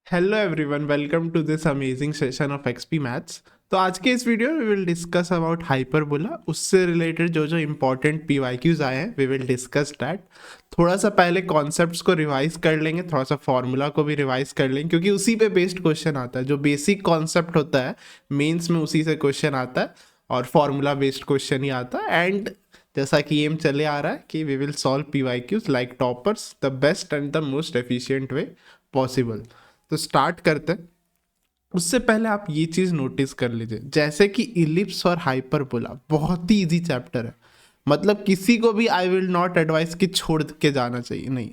Hello everyone, welcome to this amazing session of XP maths. तो आज के इस वीडियो में we will discuss about hyperbola. उससे रिलेटेड जो जो इंपॉर्टेंट पीवाईक्यूज आए हैं वी विल डिस्कस दैट। थोड़ा सा पहले कॉन्सेप्ट्स को रिवाइज कर लेंगे, थोड़ा सा फॉर्मूला को भी रिवाइज कर लेंगे क्योंकि उसी पे बेस्ड क्वेश्चन आता है। जो बेसिक कॉन्सेप्ट होता है मेंस में उसी से क्वेश्चन आता है और फॉर्मूला बेस्ड क्वेश्चन ही आता है। एंड जैसा कि एम चले आ रहा है कि we will solve PYQs like toppers the best and the most efficient way possible. तो स्टार्ट करते हैं। उससे पहले आप ये चीज नोटिस कर लीजिए, जैसे कि इलिप्स और हाइपरबोला बहुत ही इजी चैप्टर है। मतलब किसी को भी आई विल नॉट एडवाइस कि छोड़ के जाना चाहिए, नहीं।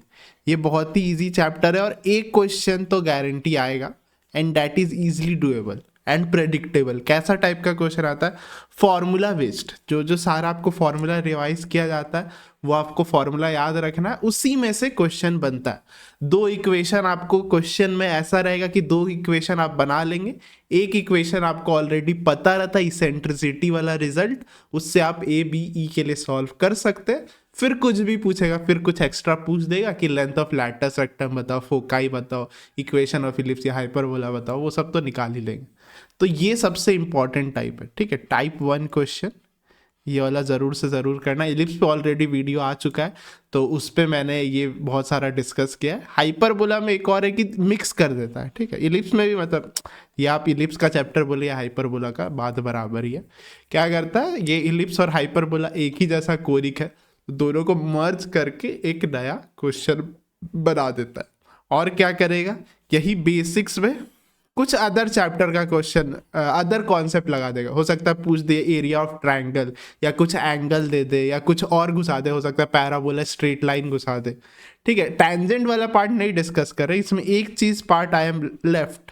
ये बहुत ही इजी चैप्टर है और एक क्वेश्चन तो गारंटी आएगा and that is easily doable and predictable. कैसा टाइप का क्वेश्चन आता है? Formula based. जो जो सारा आपको फॉर्मूला रिवाइज किया जाता है वो आपको फॉर्मूला याद रखना है, उसी में से क्वेश्चन बनता है। दो इक्वेशन आपको क्वेश्चन में ऐसा रहेगा कि दो इक्वेशन आप बना लेंगे। एक इक्वेशन आपको ऑलरेडी पता रहता है, इसेंट्रिसिटी वाला रिजल्ट, उससे आप ए बी ई के लिए सॉल्व कर सकते हैं। फिर कुछ भी पूछेगा, फिर कुछ एक्स्ट्रा पूछ देगा कि लेंथ ऑफ लैटस रेक्टम बताओ, फोकाई बताओ, इक्वेशन ऑफ इलिप्स या हाइपरबोला बताओ, वो सब तो निकाल ही लेंगे। तो ये सबसे इंपॉर्टेंट टाइप है, ठीक है। टाइप 1 क्वेश्चन ये वाला ज़रूर से ज़रूर करना। इलिप्स पे ऑलरेडी वीडियो आ चुका है तो उस पे मैंने ये बहुत सारा डिस्कस किया है। हाइपरबोला में एक और है कि मिक्स कर देता है, ठीक है। इलिप्स में भी मतलब ये आप इलिप्स का चैप्टर बोले या हाइपरबोला का, बात बराबर ही है। क्या करता है ये इलिप्स और हाइपरबोला एक ही जैसा कोरिक है, दोनों को मर्ज करके एक नया क्वेश्चन बना देता है। और क्या करेगा, यही बेसिक्स में कुछ अदर चैप्टर का क्वेश्चन, अदर कॉन्सेप्ट लगा देगा। हो सकता है पूछ दे एरिया ऑफ ट्रायंगल, या कुछ एंगल दे दे, या कुछ और घुसा दे। हो सकता है पैराबोला स्ट्रेट लाइन घुसा दे, ठीक है। टैंजेंट वाला पार्ट नहीं डिस्कस कर रहे, इसमें एक चीज part I am left,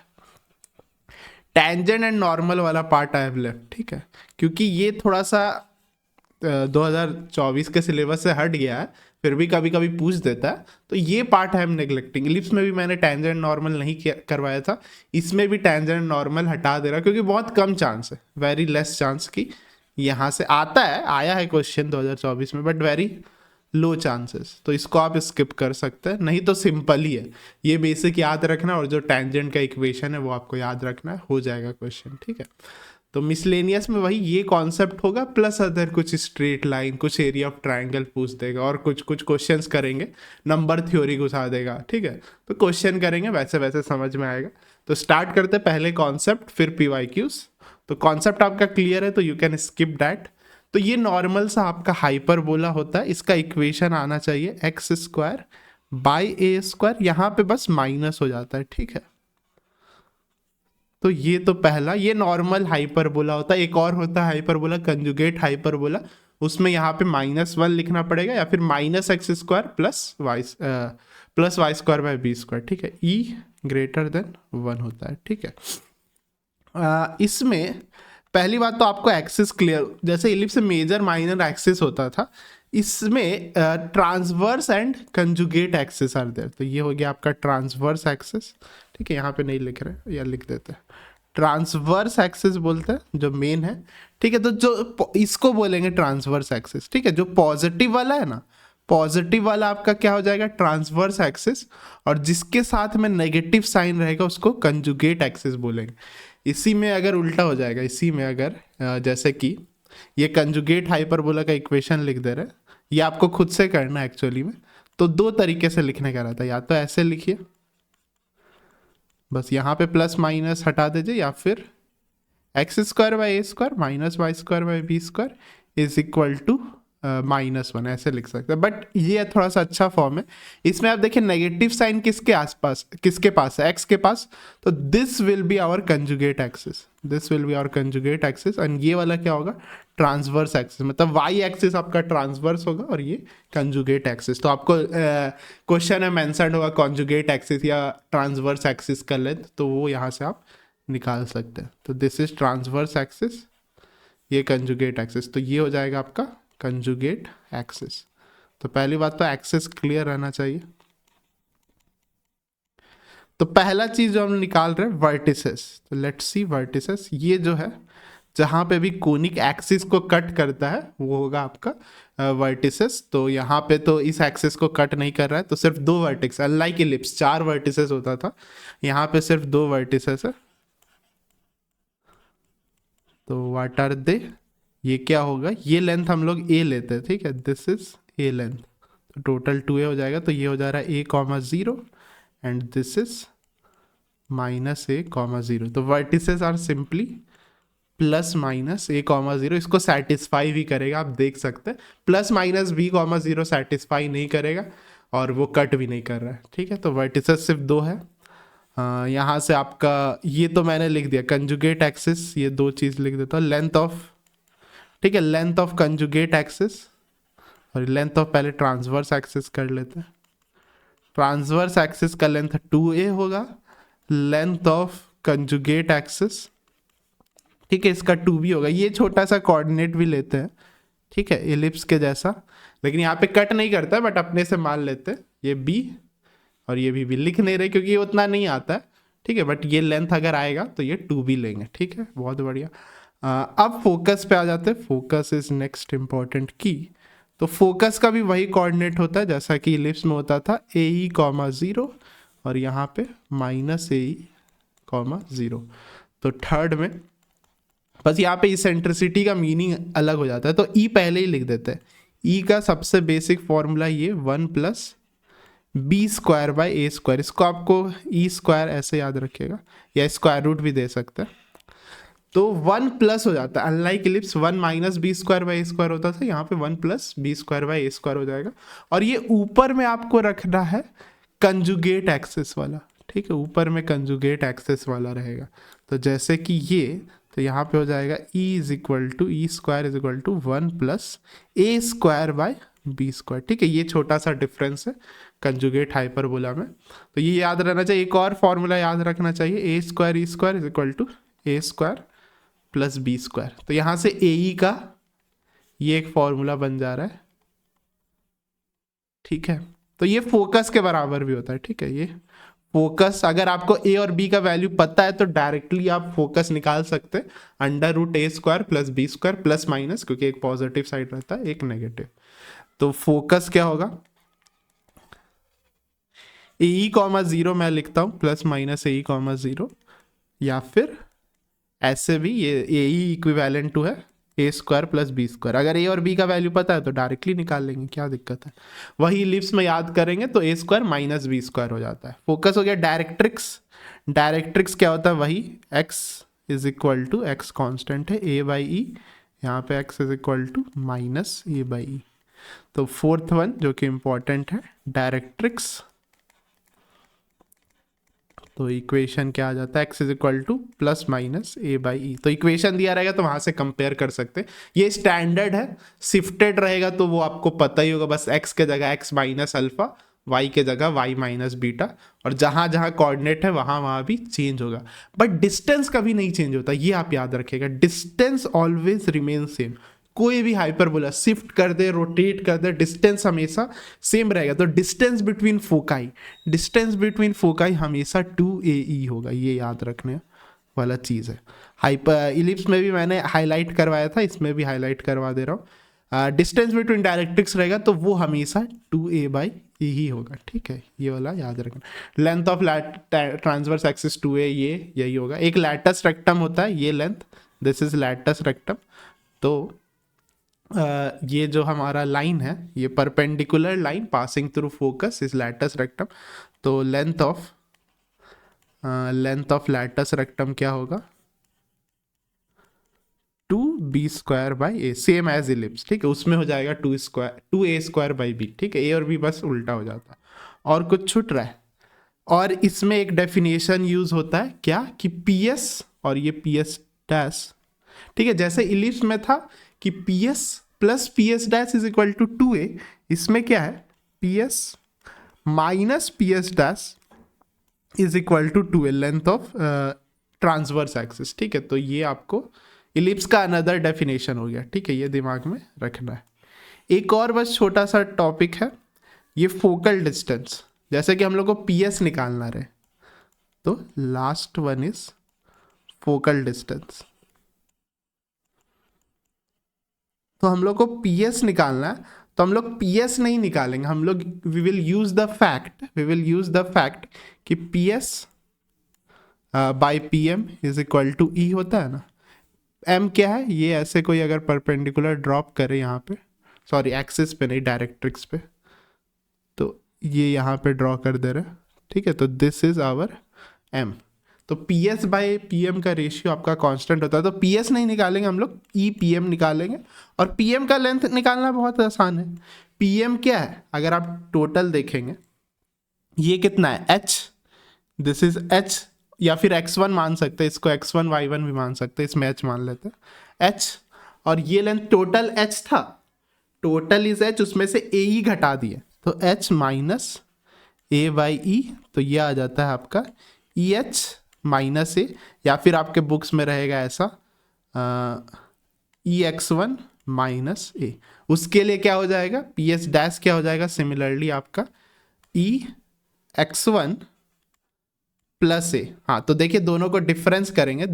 tangent and normal वाला पार्ट आई एम लेफ्ट, ठीक है। क्योंकि ये थोड़ा सा 2024 के सिलेबस से हट गया है, फिर भी कभी कभी पूछ देता है, तो ये पार्ट है हम नेग्लेक्टिंग। इलिप्स में भी मैंने टैंजेंट नॉर्मल नहीं करवाया था, इसमें भी टैंजेंट नॉर्मल हटा दे रहा क्योंकि बहुत कम चांस है, वेरी लेस चांस की यहाँ से आता है। आया है क्वेश्चन 2024 में बट वेरी लो चांसेस, तो इसको आप स्किप कर सकते हैं। नहीं तो सिंपल ही है, ये बेसिक याद रखना और जो टैंजेंट का इक्वेशन है वो आपको याद रखना है, हो जाएगा क्वेश्चन, ठीक है। तो मिसलेनियस में वही ये कॉन्सेप्ट होगा, प्लस अदर कुछ स्ट्रेट लाइन, कुछ एरिया ऑफ ट्रायंगल पूछ देगा और कुछ कुछ क्वेश्चंस करेंगे, नंबर थ्योरी घुसा देगा, ठीक है। तो क्वेश्चन करेंगे वैसे वैसे समझ में आएगा। तो स्टार्ट करते पहले कॉन्सेप्ट फिर पीवाईक्यूज। तो कॉन्सेप्ट आपका क्लियर है तो यू कैन स्किप दैट। तो ये नॉर्मल सा आपका हाइपरबोला होता है, इसका इक्वेशन आना चाहिए x square by a square, यहाँ पे बस माइनस हो जाता है, ठीक है। तो ये तो पहला, ये नॉर्मल हाइपरबोला होता है। एक और होता है हाइपरबोला कंजुगेट हाइपरबोला, उसमें यहाँ पे -1 लिखना पड़ेगा या फिर -x² plus y square by b square, ठीक है। ई ग्रेटर देन 1 होता है, ठीक है। इसमें पहली बात तो आपको एक्सिस क्लियर, जैसे इलिप्स से मेजर माइनर एक्सिस होता था, इसमें transverse and conjugate axis are there. तो ये हो गया आपका ट्रांसवर्स एक्सिस, ठीक है। यहाँ पे नहीं लिख रहे या लिख देते हैं, ट्रांसवर्स एक्सिस बोलते हैं जो मेन है, ठीक है। तो जो इसको बोलेंगे ट्रांसवर्स एक्सिस, ठीक है। जो पॉजिटिव वाला है ना, पॉजिटिव वाला आपका क्या हो जाएगा, ट्रांसवर्स एक्सिस, और जिसके साथ में नेगेटिव साइन रहेगा उसको कंजुगेट एक्सिस बोलेंगे। इसी में अगर उल्टा हो जाएगा, इसी में अगर जैसे कि ये कंजुगेट हाइपरबोला का इक्वेशन लिख दे रहे हैं, ये आपको खुद से करना है एक्चुअली में। तो दो तरीके से लिखने का रहता है, या तो ऐसे लिखिए, बस यहाँ पे प्लस माइनस हटा दीजिए, या फिर x² by a square minus y square by b square is equal to -1, ऐसे लिख सकते हैं। बट ये थोड़ा सा अच्छा फॉर्म है। इसमें आप देखिए नेगेटिव साइन किसके आसपास, किसके पास है, x के पास, तो this will be our conjugate axis, this will be our conjugate axis. And ये वाला क्या होगा, ट्रांसवर्स एक्सिस, मतलब वाई एक्सिस आपका ट्रांसवर्स होगा और ये कंजुगेट एक्सिस। तो आपको क्वेश्चन में मेंशन होगा कंजुगेट एक्सिस या ट्रांसवर्स एक्सिस का लेंथ, तो वो यहाँ से आप निकाल सकते हैं। तो दिस इज ट्रांसवर्स एक्सिस, ये कंजुगेट एक्सिस, तो ये हो जाएगा आपका कंजुगेट एक्सिस। तो पहली बात तो एक्सिस क्लियर रहना चाहिए। तो पहला चीज जो हम निकाल रहे हैं वर्टिसेस, तो लेट्स सी वर्टिसेस। ये जो है जहाँ पे भी कोनिक एक्सिस को कट करता है वो होगा आपका वर्टिसेस। तो यहाँ पे तो इस एक्सिस को कट नहीं कर रहा है, तो सिर्फ दो वर्टिक्स, अनलाइक इलिप्स 4 वर्टिसेस होता था, यहाँ पे सिर्फ 2 वर्टिसेस है। तो व्हाट आर दे, ये क्या होगा, ये लेंथ हम लोग ए लेते हैं, ठीक है, दिस इज ए लेंथ, तो टोटल 2a हो जाएगा। तो ये हो जा रहा है a,0 and this is -a,0। तो वर्टिसेस आर सिंपली +-a,0। इसको सेटिस्फाई भी करेगा, आप देख सकते हैं, +-b,0 सेटिस्फाई नहीं करेगा और वो कट भी नहीं कर रहा है, ठीक है। तो वर्टिसेस सिर्फ 2 है। यहाँ से आपका ये तो मैंने लिख दिया कंजुगेट एक्सिस, ये 2 चीज़ लिख देता हूँ, लेंथ ऑफ, ठीक है, लेंथ ऑफ कंजुगेट एक्सिस और लेंथ ऑफ, पहले ट्रांसवर्स एक्सिस कर लेते हैं। ट्रांसवर्स एक्सिस का लेंथ 2a होगा, लेंथ ऑफ कंजुगेट एक्सिस, ठीक है, इसका 2b होगा। ये छोटा सा कोऑर्डिनेट भी लेते हैं, ठीक है, एलिप्स के जैसा, लेकिन यहाँ पे कट नहीं करता है, बट अपने से मान लेते हैं ये b और ये भी लिख नहीं रहे क्योंकि ये उतना नहीं आता है, ठीक है, बट ये लेंथ अगर आएगा तो ये 2b लेंगे, ठीक है, बहुत बढ़िया। अब फोकस पे आ जाते हैं। फोकस इज नेक्स्ट इंपॉर्टेंट की। तो फोकस का भी वही कोऑर्डिनेट होता है जैसा कि इलिप्स में होता था, AE,0 और यहाँ पे -AE,0। तो थर्ड में बस यहाँ पे इसेंट्रिसिटी का मीनिंग अलग हो जाता है, तो ई पहले ही लिख देते हैं। ई का सबसे बेसिक फॉर्मूला ये 1+b²/a²। इसको आपको e² ऐसे याद रखिएगा या स्क्वायर रूट भी दे सकते हैं। तो 1+ हो जाता है, अनलाइक इलिप्स 1-b²/a² होता था, यहाँ पे 1+b²/a² हो जाएगा। और ये ऊपर में आपको रखना है कंजुगेट एक्सिस वाला, ठीक है, ऊपर में कंजुगेट एक्सिस वाला रहेगा। तो जैसे कि ये, तो यहाँ पे हो जाएगा e² 1+a²/b², ठीक है, ये छोटा सा डिफरेंस है कंजुगेट हाइपरबोला में। तो ये याद रहना चाहिए। एक और फॉर्मूला याद रखना चाहिए, a²e² a²+b²। तो यहाँ से AE का ये एक फॉर्मूला बन जा रहा है, ठीक है। तो ये फोकस के बराबर भी होता है, ठीक है। ये फोकस, अगर आपको A और B का वैल्यू पता है तो डायरेक्टली आप फोकस निकाल सकते हैं, √a² + b² प्लस माइनस, क्योंकि एक पॉजिटिव साइड रहता है एक नेगेटिव। तो फोकस क्या होगा, AE,0 मैं लिखता हूँ +-AE,0, या फिर ऐसे भी ये AE इक्विवेलेंट टू है a² + b²। अगर A और B का वैल्यू पता है तो डायरेक्टली निकाल लेंगे, क्या दिक्कत है। वही इलिप्स में याद करेंगे तो a² -b² हो जाता है। फोकस हो गया। डायरेक्ट्रिक्स, डायरेक्ट्रिक्स क्या होता है, वही x = x कांस्टेंट है a/e, यहाँ पे x = -a/e। तो फोर्थ वन जो कि इंपॉर्टेंट है, डायरेक्ट्रिक्स। तो इक्वेशन क्या आ जाता है, x = +-a/e। तो इक्वेशन दिया रहेगा तो वहां से कंपेयर कर सकते हैं। ये स्टैंडर्ड है, शिफ्टेड रहेगा तो वो आपको पता ही होगा, बस x के जगह x - अल्फा, y के जगह y - बीटा, और जहां जहां कोऑर्डिनेट है वहां वहां भी चेंज होगा, बट डिस्टेंस कभी नहीं चेंज होता, ये आप याद रखिएगा। Distance always remain same. कोई भी हाइपरबोला शिफ्ट कर दे, रोटेट कर दे, डिस्टेंस हमेशा सेम रहेगा। तो डिस्टेंस बिटवीन फोकाई हमेशा 2AE होगा, ये याद रखने वाला चीज़ है। हाइपर इलिप्स में भी मैंने हाईलाइट करवाया था, इसमें भी हाईलाइट करवा दे रहा हूँ। डिस्टेंस बिटवीन डायरेक्ट्रिक्स रहेगा तो वो हमेशा 2a/e ही होगा, ठीक है, ये वाला याद रखना। Length of transverse axis 2a, ये यही होगा। एक लैटस रेक्टम होता है, ये length, this is latus rectum. तो ये जो हमारा लाइन है, ये perpendicular line passing through focus is latus rectum. तो लेंथ ऑफ लैटस रेक्टम क्या होगा, 2b²/a, सेम एज इलिप्स, ठीक है, उसमें हो जाएगा 2a²/b, ठीक है, a और b बस उल्टा हो जाता। और कुछ छूट रहा है, और इसमें एक डेफिनेशन यूज होता है क्या, कि PS और ये PS', ठीक है, जैसे इलिप्स में था कि PS + PS' = 2a, इसमें क्या है, PS - PS' = 2a, length of transverse axis, ठीक है। तो ये आपको इलिप्स का अनदर डेफिनेशन हो गया, ठीक है, ये दिमाग में रखना है। एक और बस छोटा सा टॉपिक है, ये फोकल डिस्टेंस। जैसे कि हम लोग को PS निकालना रहे, तो last one is focal distance. तो हम लोग को पी एस निकालना है, तो हम लोग पी एस नहीं निकालेंगे, हम लोग we will use the fact कि P S by P M is equal to e होता है ना। एम क्या है, ये ऐसे कोई अगर परपेंडिकुलर ड्रॉप करे यहाँ पे, सॉरी एक्सिस पे नहीं डायरेक्ट्रिक्स पे, तो ये यहाँ पे ड्रॉ कर दे रहे हैं, ठीक है। तो दिस इज आवर एम। तो P S by P M का रेशियो आपका कांस्टेंट होता है, तो पी एस नहीं निकालेंगे हम लोग, ई पी एम निकालेंगे। और पी एम का लेंथ निकालना बहुत आसान है। पी एम क्या है, अगर आप टोटल देखेंगे ये कितना है, एच, दिस इज एच, या फिर x1 मान सकते हैं इसको, x1 y1 भी मान सकते हैं, इसमें h मान लेते हैं h। और ये लेंथ टोटल h था, टोटल इज h, उसमें से ए ई घटा दिए तो h minus A by E, तो ये आ जाता है आपका ई एच माइनस ए, या फिर आपके बुक्स में रहेगा ऐसा ई एक्स वन माइनस ए। उसके लिए क्या हो जाएगा, पी एस डैश क्या हो जाएगा, सिमिलरली आपका ई एक्स वन प्लस ए। हाँ तो देखिए दोनों को डिफरेंस करेंगे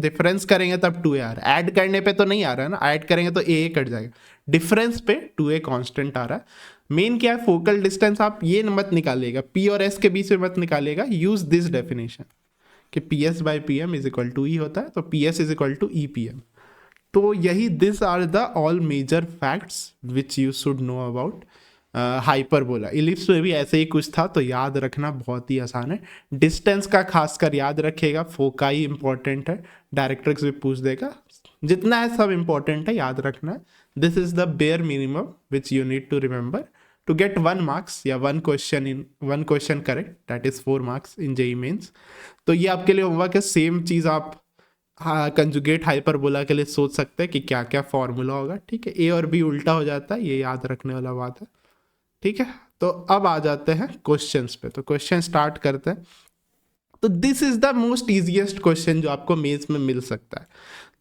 तब 2a आ रहा है, ऐड करने पे तो नहीं आ रहा है ना, ऐड करेंगे तो ए कट जाएगा, डिफरेंस पे 2a कांस्टेंट आ रहा है। मेन क्या है, फोकल डिस्टेंस आप ये मत निकालिएगा, p और s के बीच में मत निकालिएगा, यूज दिस डेफिनेशन कि P S by P M is equal to e होता है, तो P S is equal to e P M. तो यही this are the all major facts which you should know about hyperbola. Ellipse में भी ऐसे ही कुछ था, तो याद रखना बहुत ही आसान है। डिस्टेंस का खासकर याद रखिएगा, फोकाई इंपॉर्टेंट है, डायरेक्ट्रिक्स भी पूछ देगा, जितना है सब इंपॉर्टेंट है, याद रखना है। This is the bare minimum which you need to remember to get 1 marks या 1 question correct, that is 4 marks in JEE Mains. तो ये आपके लिए होमवर्क है। सेम चीज़ आप कंजुगेट हाइपरबोला के लिए सोच सकते हैं कि क्या क्या फॉर्मूला होगा, ठीक है। ए और बी उल्टा हो जाता है, ये याद रखने वाला बात है, ठीक है। तो अब आ जाते हैं क्वेश्चंस पे, तो क्वेश्चन स्टार्ट करते हैं। तो this is the most easiest question जो आपको मेंस में मिल सकता है।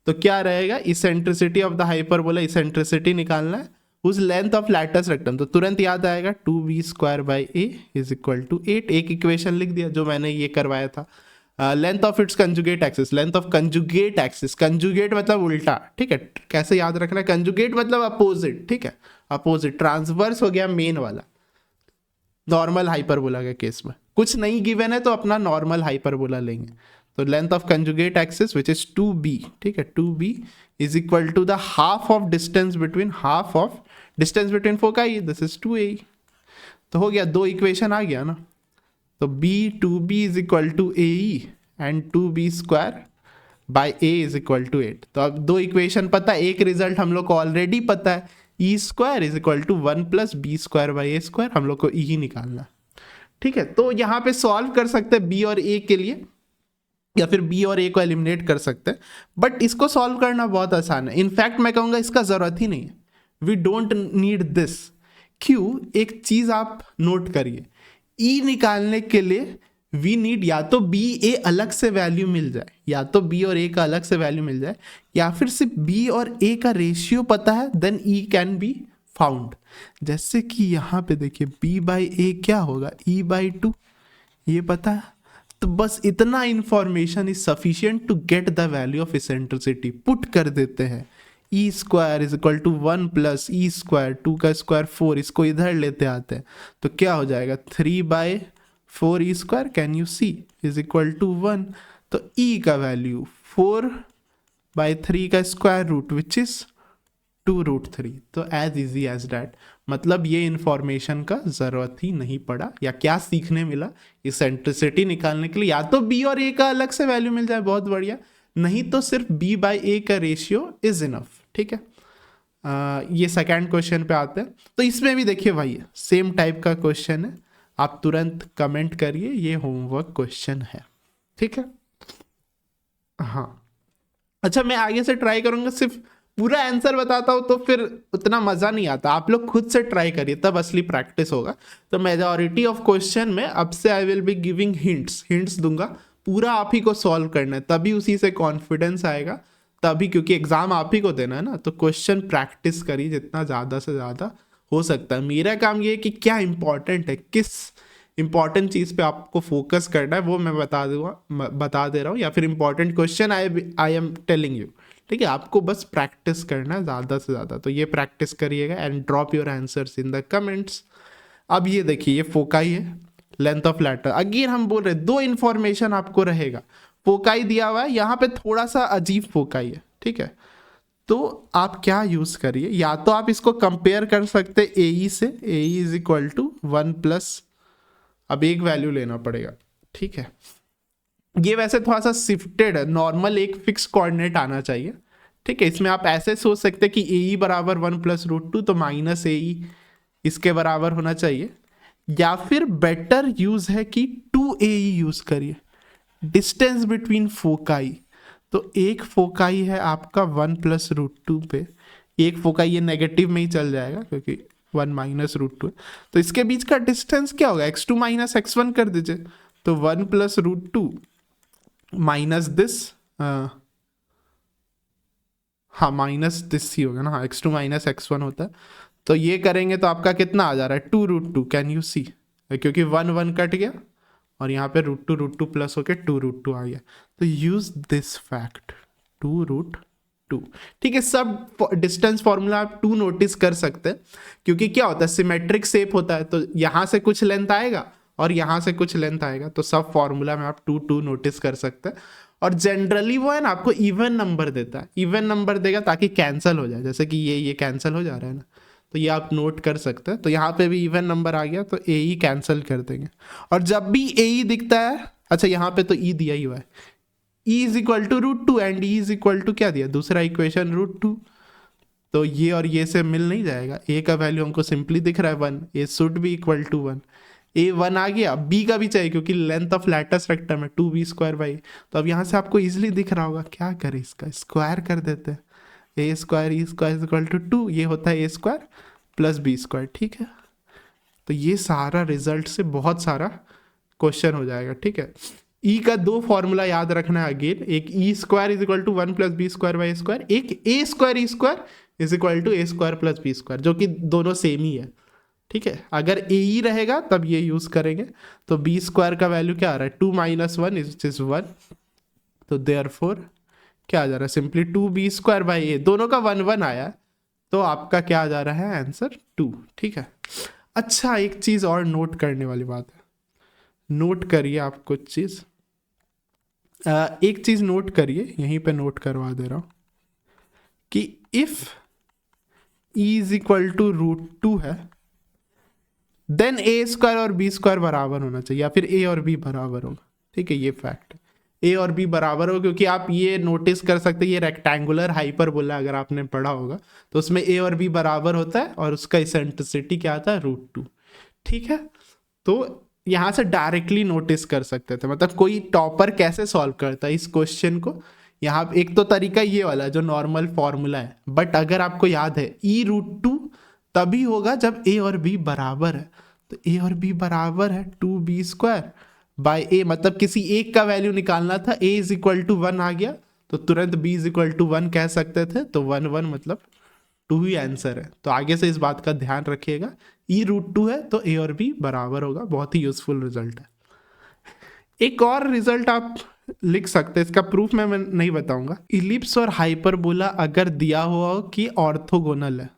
तो क्या रहेगा, eccentricity of the hyperbola, eccentricity निकालना है, उस लेंथ ऑफ लैटस रेक्टम, तो तुरंत याद आएगा 2b square by a is equal to 8। एक इक्वेशन लिख दिया जो मैंने ये करवाया था। Length of its conjugate axis, length of conjugate axis, conjugate मतलब उल्टा, ठीक है। कैसे याद रखना है, कंजुगेट मतलब अपोजिट, ठीक है, अपोजिट। ट्रांसवर्स हो गया मेन वाला, नॉर्मल हाइपरबोला के केस में कुछ नहीं गिवन है तो अपना नॉर्मल हाइपरबोला लेंगे। तो length of conjugate axis which is 2b, ठीक है, 2b is equal to the half of distance between foci, this is 2a। तो हो गया, दो इक्वेशन आ गया ना। तो b2b is equal to a and 2b square by a is equal to 8। तो अब दो इक्वेशन पता है, एक रिजल्ट हम लोग को ऑलरेडी पता है, e square is equal to 1 plus b square by a square, हम लोग को ई ही निकालना, ठीक है। तो यहाँ पे सॉल्व कर सकते हैं बी और ए के लिए, या फिर बी और ए को एलिमिनेट कर सकते हैं, बट इसको सॉल्व करना बहुत आसान है। इनफैक्ट मैं कहूँगा इसका ज़रूरत ही नहीं है, वी डोंट नीड दिस। क्यों, एक चीज़ आप नोट करिए, ई निकालने के लिए वी नीड या तो बी ए अलग से वैल्यू मिल जाए, या तो बी और ए का अलग से वैल्यू मिल जाए, या फिर सिर्फ बी और ए का रेशियो पता है, then e can be found. जैसे कि यहाँ पे देखिए बी बाई ए क्या होगा, ई बाई 2, ये पता है। तो बस इतना information is sufficient to get the value of eccentricity. Put कर देते हैं, e square is equal to 1 plus e square, 2 का स्क्वायर 4, इसको इधर लेते आते हैं तो क्या हो जाएगा, 3 by 4 e square, can you see, is equal to 1। तो ई का वैल्यू 4 बाई 3 का स्क्वायर रूट विच इज 2√3। तो एज इजी एज डैट, मतलब ये इंफॉर्मेशन का जरूरत ही नहीं पड़ा। या क्या सीखने मिला, इसेंट्रिसिटी निकालने के लिए या तो बी और ए का अलग से वैल्यू मिल जाए, बहुत बढ़िया, नहीं तो सिर्फ बी बाई ए का रेशियो इज इनफ, ठीक है। ये सेकेंड क्वेश्चन पे आते हैं। तो इसमें भी देखिए भाई सेम टाइप का क्वेश्चन है, आप तुरंत कमेंट करिए, ये होमवर्क क्वेश्चन है, ठीक है। हाँ अच्छा, मैं आगे से ट्राई करूंगा, सिर्फ पूरा आंसर बताता हूँ तो फिर उतना मज़ा नहीं आता, आप लोग खुद से ट्राई करिए तब असली प्रैक्टिस होगा। तो मेजॉरिटी ऑफ क्वेश्चन में अब से I will be giving hints दूंगा, पूरा आप ही को सॉल्व करना है, तभी उसी से कॉन्फिडेंस आएगा, तभी, क्योंकि एग्जाम आप ही को देना है ना। तो क्वेश्चन प्रैक्टिस करिए जितना ज़्यादा से ज़्यादा हो सकता है। मेरा काम ये है कि क्या इंपॉर्टेंट है, किस इंपॉर्टेंट चीज़ पे आपको फोकस करना है वो मैं बता दे रहा हूँ, या फिर important question I am telling you, ठीक है, आपको बस प्रैक्टिस करना है ज़्यादा से ज़्यादा, तो ये प्रैक्टिस करिएगा and drop your answers in the comments. अब ये देखिए, ये फोकाई है, लेंथ ऑफ लैटर, अगेन हम बोल रहे दो इन्फॉर्मेशन आपको रहेगा। फोकाई दिया हुआ है, यहाँ पे थोड़ा सा अजीब फोकाई है, ठीक है, तो आप क्या यूज करिए, या तो आप इसको कंपेयर कर सकते ए से, ए इज इक्वल टू 1+, अब एक वैल्यू लेना पड़ेगा, ठीक है। ये वैसे थोड़ा सा शिफ्टेड है, नॉर्मल एक फिक्स कोऑर्डिनेट आना चाहिए, ठीक है। इसमें आप ऐसे सोच सकते हैं कि ए बराबर 1+√2, तो माइनस ए इसके बराबर होना चाहिए, या फिर बेटर यूज है कि 2a यूज करिए, डिस्टेंस बिटवीन फोकाई। तो एक फोकाई है आपका 1+√2 पे, एक फोकाई ये नेगेटिव में ही चल जाएगा क्योंकि 1-√2 है, तो इसके बीच का डिस्टेंस क्या होगा, x2 - x1 कर दीजिए, तो 1+√2 माइनस दिस, हाँ माइनस दिस ही होगा ना, हाँ x2 - x1 होता है, तो ये करेंगे तो आपका कितना आ जा रहा है 2√2, कैन यू सी, क्योंकि 1 कट गया और यहाँ पे √2 प्लस होके 2√2 आ गया, तो यूज दिस फैक्ट 2√2, ठीक है। सब डिस्टेंस फॉर्मूला आप 2 नोटिस कर सकते हैं, क्योंकि क्या होता है सिमेट्रिक शेप होता है, तो यहाँ से कुछ लेंथ आएगा और यहाँ से कुछ लेंथ आएगा, तो सब फॉर्मूला में आप 2 नोटिस कर सकते हैं। और जनरली वो है ना आपको इवन नंबर देता है, इवन नंबर देगा ताकि कैंसिल हो जाए, जैसे कि ये कैंसिल हो जा रहा है ना, तो ये आप नोट कर सकते हैं। तो यहाँ पे भी इवन नंबर आ गया तो ए ई कैंसिल कर देंगे, और जब भी ए ई दिखता है, अच्छा यहाँ पे तो ई दिया ही हुआ है, e is equal to √2 and e is equal to क्या दिया, दूसरा इक्वेशन √2, तो ये और ये से मिल नहीं जाएगा, ए का वैल्यू हमको सिंपली दिख रहा है 1, ए शुड बी इक्वल टू 1, ए 1 आ गया, बी का भी चाहिए क्योंकि लेंथ ऑफ लैटस रेक्टम है 2b², तो अब यहाँ से आपको इजिली दिख रहा होगा, क्या करें इसका स्क्वायर कर देते हैं, a² e² इक्वल टू 2, ये होता है a² + b², ठीक है। तो ये सारा रिजल्ट से बहुत सारा क्वेश्चन हो जाएगा, ठीक है। ई का 2 फॉर्मूला याद रखना है अगेन, एक e² is equal to 1 + b²/a², एक a² e² is equal to a² + b², जो कि दोनों सेम ही है, ठीक है। अगर ए ई रहेगा तब ये यूज करेंगे, तो b² का वैल्यू क्या आ रहा है 2 - 1 इज 1, तो देयरफॉर क्या आ जा रहा है सिंपली 2b²/a, दोनों का 1 आया, तो आपका क्या आ जा रहा है आंसर 2, ठीक है। अच्छा एक चीज और नोट करने वाली बात है, नोट करिए आप कुछ चीज, एक चीज नोट करिए, यहीं पे नोट करवा दे रहा हूं कि if e is equal to √2 है, देन a² और b² बराबर होना चाहिए, या फिर a और b बराबर होगा, ठीक है, ये फैक्ट है, a और b बराबर हो, क्योंकि आप ये नोटिस कर सकते हैं ये रेक्टेंगुलर हाइपरबोला अगर आपने पढ़ा होगा तो उसमें a और b बराबर होता है और उसका इसेंट्रिसिटी क्या आता है √2, ठीक है। तो यहाँ से डायरेक्टली नोटिस कर सकते थे, मतलब कोई टॉपर कैसे सॉल्व करता है इस क्वेश्चन को, यहाँ एक तो तरीका ये वाला जो नॉर्मल फॉर्मूला है, बट अगर आपको याद है e√2 तभी होगा जब a और b बराबर है, तो a और b बराबर है 2b²/a, मतलब किसी एक का वैल्यू निकालना था, a इज इक्वल टू 1 आ गया तो तुरंत b इज इक्वल टू 1 कह सकते थे, तो 1 मतलब 2 ही आंसर है। तो आगे से इस बात का ध्यान रखिएगा, e√2 है तो a और b बराबर होगा, बहुत ही यूजफुल रिजल्ट है। एक और रिजल्ट आप लिख सकते हैं, इसका प्रूफ मैं नहीं बताऊंगा, इलिप्स और हाइपरबोला अगर दिया हुआ हो कि ऑर्थोगोनल है,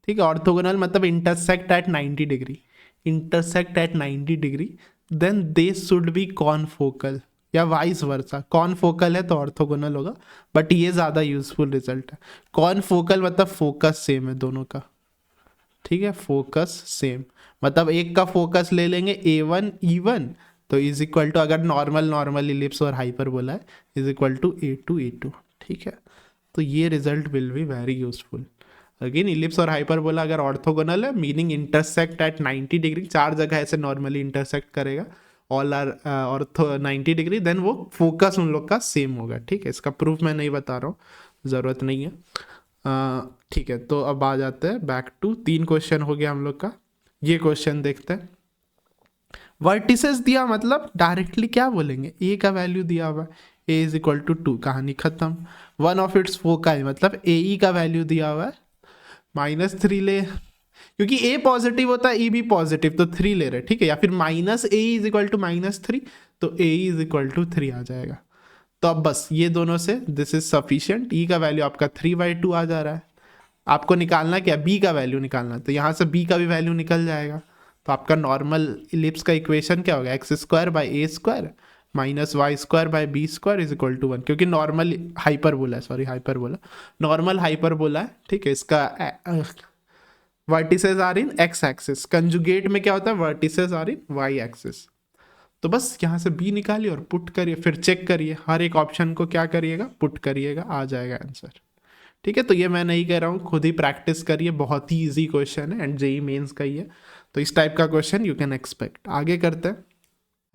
ठीक है, ऑर्थोगोनल मतलब intersect at 90 degree, intersect at 90 degree, then they should be confocal, या वाइस वर्सा, कॉनफोकल है तो ऑर्थोगोनल होगा, बट ये ज़्यादा यूजफुल रिजल्ट है। कॉनफोकल मतलब फोकस सेम है दोनों का, ठीक है, फोकस सेम, मतलब एक का फोकस ले लेंगे a1 e1, तो इज इक्वल टू, अगर नॉर्मल इलिप्स और हाइपरबोला है, is equal to a2 e2, ठीक है। तो ये result will be very useful. Again ellipse और हाइपरबोला अगर ऑर्थोगोनल है, मीनिंग इंटरसेक्ट एट 90 डिग्री, 4 जगह ऐसे नॉर्मली इंटरसेक्ट करेगा, all are ortho 90 degree, then वो फोकस उन लोग का सेम होगा, ठीक है। इसका प्रूफ मैं नहीं बता रहा हूँ, ज़रूरत नहीं है, ठीक है। तो अब आ जाते हैं बैक टू, 3 क्वेश्चन हो गया हम लोग का, ये क्वेश्चन देखते हैं। वर्टिसेस दिया मतलब डायरेक्टली क्या बोलेंगे, ए का वैल्यू दिया हुआ ए इज इक्वल टू 2, कहानी खत्म। वन ऑफ इट्स फोकाई मतलब ए ई का वैल्यू दिया हुआ है, -3 ले, क्योंकि ए पॉजिटिव होता है ई भी पॉजिटिव, तो 3 ले रहे, ठीक है, या फिर -a इज इक्वल टू -3, तो a इज इक्वल टू 3 आ जाएगा। तो अब बस ये दोनों से दिस इज सफिशियंट, ई का वैल्यू आपका 3/2 आ जा रहा है। आपको निकालना क्या, बी का वैल्यू निकालना, तो यहाँ से बी का भी वैल्यू निकल जाएगा। तो आपका नॉर्मल इलिप्स का इक्वेशन क्या होगा, x² / a² minus y² / b² = 1, क्योंकि नॉर्मल हाइपरबोला है, सॉरी हाइपरबोला, नॉर्मल हाइपरबोला है, ठीक है। इसका vertices are in x axis, conjugate में क्या होता है, vertices are in y axis. तो बस यहाँ से b निकालिए और पुट करिए, फिर चेक करिए, हर एक ऑप्शन को क्या करिएगा, पुट करिएगा, आ जाएगा आंसर, ठीक है। तो ये मैं नहीं कह रहा हूँ, खुद ही प्रैक्टिस करिए, बहुत ही इजी क्वेश्चन है एंड जेई मेंस का ही है, तो इस टाइप का क्वेश्चन यू कैन एक्सपेक्ट। आगे करते हैं,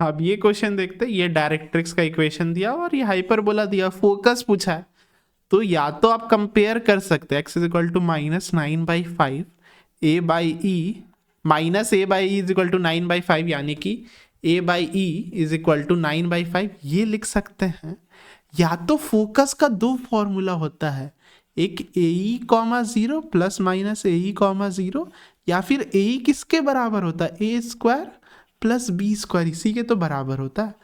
अब ये क्वेश्चन देखते हैं। ये डायरेक्ट्रिक्स का इक्वेशन दिया और ये हाइपरबोला दिया, फोकस पूछा है, तो या तो आप कंपेयर कर सकते हैं, x = -9/5 a/e माइनस a/e = 9/5, यानी कि a/e = 9/5 ये लिख सकते हैं। या तो फोकस का दो फॉर्मूला होता है, एक ae, 0 ± ae, 0, या फिर ae किसके बराबर होता है, a² + b², इसी के तो बराबर होता है,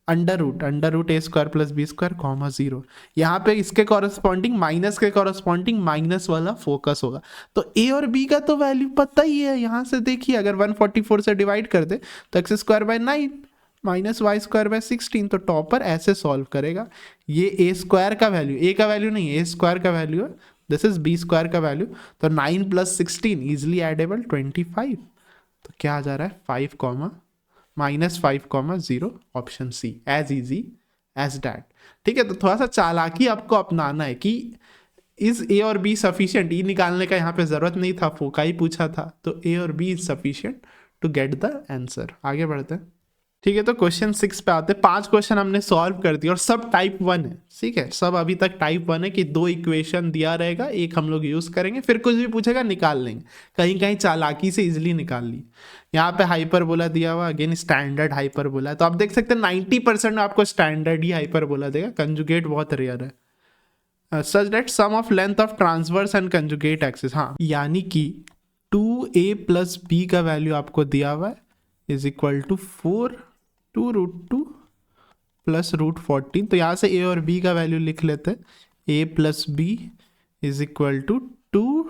अंडर रूट a² + b², 0। यहाँ पे इसके कॉरस्पॉन्डिंग माइनस के कॉरस्पॉन्डिंग माइनस वाला फोकस होगा। तो a और b का तो वैल्यू पता ही है, यहाँ से देखिए अगर 144 से डिवाइड कर दे तो x² / 9 माइनस y² / 16, तो टॉपर ऐसे सॉल्व करेगा। ये a² का वैल्यू, a का वैल्यू नहीं है, a² का वैल्यू है, दिस इज b² का वैल्यू, तो 9 + 16 इजिली एडेबल 25। तो क्या आ जा रहा है, -5,0, option C, as easy as that, ठीक है। तो थोड़ा सा चालाकी आपको अपनाना है कि इज ए और बी सफिशिएंट, ई निकालने का यहाँ पे जरूरत नहीं था, फोका ही पूछा था, तो ए और b is sufficient to get the answer. आगे बढ़ते हैं, ठीक है। तो क्वेश्चन 6 पे आते हैं। 5 क्वेश्चन हमने सॉल्व कर दिया और सब टाइप 1 है, ठीक है, सब अभी तक टाइप 1 है कि 2 इक्वेशन दिया रहेगा, एक हम लोग यूज करेंगे, फिर कुछ भी पूछेगा निकाल लेंगे, कहीं कहीं चालाकी से इजिली निकाल ली। यहाँ पे हाइपरबोला दिया हुआ, अगेन स्टैंडर्ड हाइपरबोला, तो आप देख सकते हैं 90% आपको स्टैंडर्ड ही हाइपरबोला देगा, कंजुगेट बहुत रेयर है। Such that sum of length of transverse and conjugate axis, हाँ, यानी कि 2a + b का वैल्यू आपको दिया हुआ है इज इक्वल टू 4 √2 + √14। तो यहाँ से a और b का वैल्यू लिख लेते हैं, a + b is equal to 2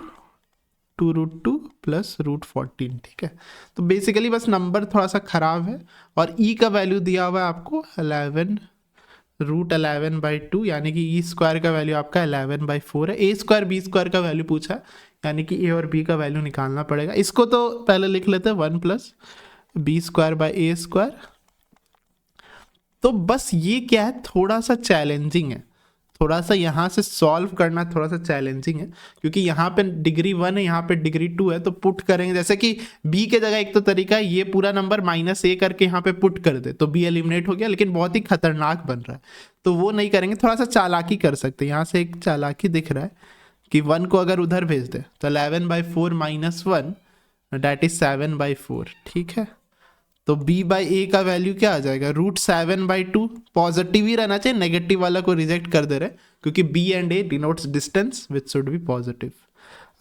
√2 + √14, ठीक है। तो बेसिकली बस नंबर थोड़ा सा खराब है, और e का वैल्यू दिया हुआ है आपको 11 √11/2, यानी कि e² का वैल्यू आपका 11/4 है। a² b² का वैल्यू पूछा है, यानी कि a और b का वैल्यू निकालना पड़ेगा। इसको तो पहले लिख लेते हैं 1 + b²/a²। तो बस ये क्या है, थोड़ा सा चैलेंजिंग है, थोड़ा सा यहाँ से सॉल्व करना थोड़ा सा चैलेंजिंग है, क्योंकि यहाँ पे डिग्री 1 है, यहाँ पे डिग्री 2 है, तो पुट करेंगे, जैसे कि b के जगह एक तो तरीका है ये पूरा नंबर -a करके यहाँ पे पुट कर दे, तो b एलिमिनेट हो गया, लेकिन बहुत ही खतरनाक बन रहा है, तो वो नहीं करेंगे, थोड़ा सा चालाकी कर सकते हैं। यहाँ से एक चालाकी दिख रहा है कि 1 को अगर उधर भेज दे तो 11/4 - 1 दैट इज 7/4, ठीक है। तो b/a का वैल्यू क्या आ जाएगा, √7/2, पॉजिटिव ही रहना चाहिए, नेगेटिव वाला को रिजेक्ट कर दे रहे, क्योंकि b and a denotes distance which should be positive.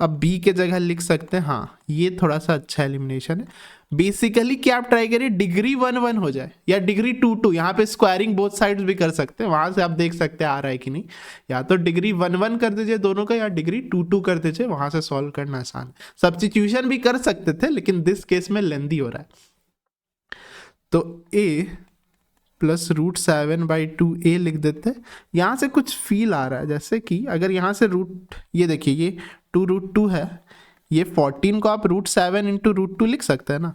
अब b के जगह लिख सकते हैं, हाँ ये थोड़ा सा अच्छा एलिमिनेशन है। बेसिकली क्या आप ट्राई करिए डिग्री 1 हो जाए या डिग्री 2 यहाँ पे स्क्वायरिंग बोथ साइड्स भी कर सकते हैं, वहां से आप देख सकते हैं आ रहा है कि नहीं, या तो डिग्री 1 कर दीजिए दोनों का, या डिग्री 2 कर दीजिए, वहां से सॉल्व करना आसान है। सब्स्टिट्यूशन भी कर सकते थे, लेकिन दिस केस में लेंदी हो रहा है। तो a + √7/2 a लिख देते हैं। यहाँ से कुछ फील आ रहा है, जैसे कि अगर यहाँ से ये देखिए ये 2√2 है, ये 14 को आप √7 × √2 लिख सकते हैं ना,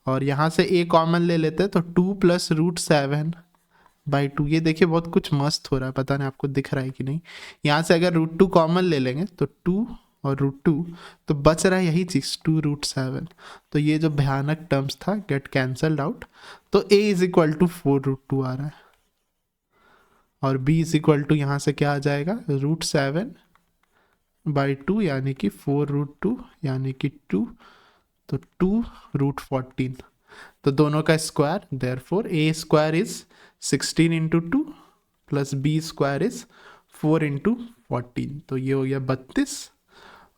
और यहाँ से a कॉमन ले लेते हैं, तो 2 + √7/2, ये देखिए बहुत कुछ मस्त हो रहा है, पता नहीं आपको दिख रहा है कि नहीं। यहाँ से अगर √2 कॉमन ले लेंगे तो 2 और √2, तो बच रहा है यही चीज़ 2 √7, तो ये जो भयानक टर्म्स था गेट कैंसल्ड आउट, तो a = 4 √2 आ रहा है, और b = यहाँ से क्या आ जाएगा, √7/2 यानी कि 4 √2 यानी कि 2, तो 2 √14, तो दोनों का square, therefore a² is 16 × 2 + b² is 4 × 14, तो ये हो गया 32,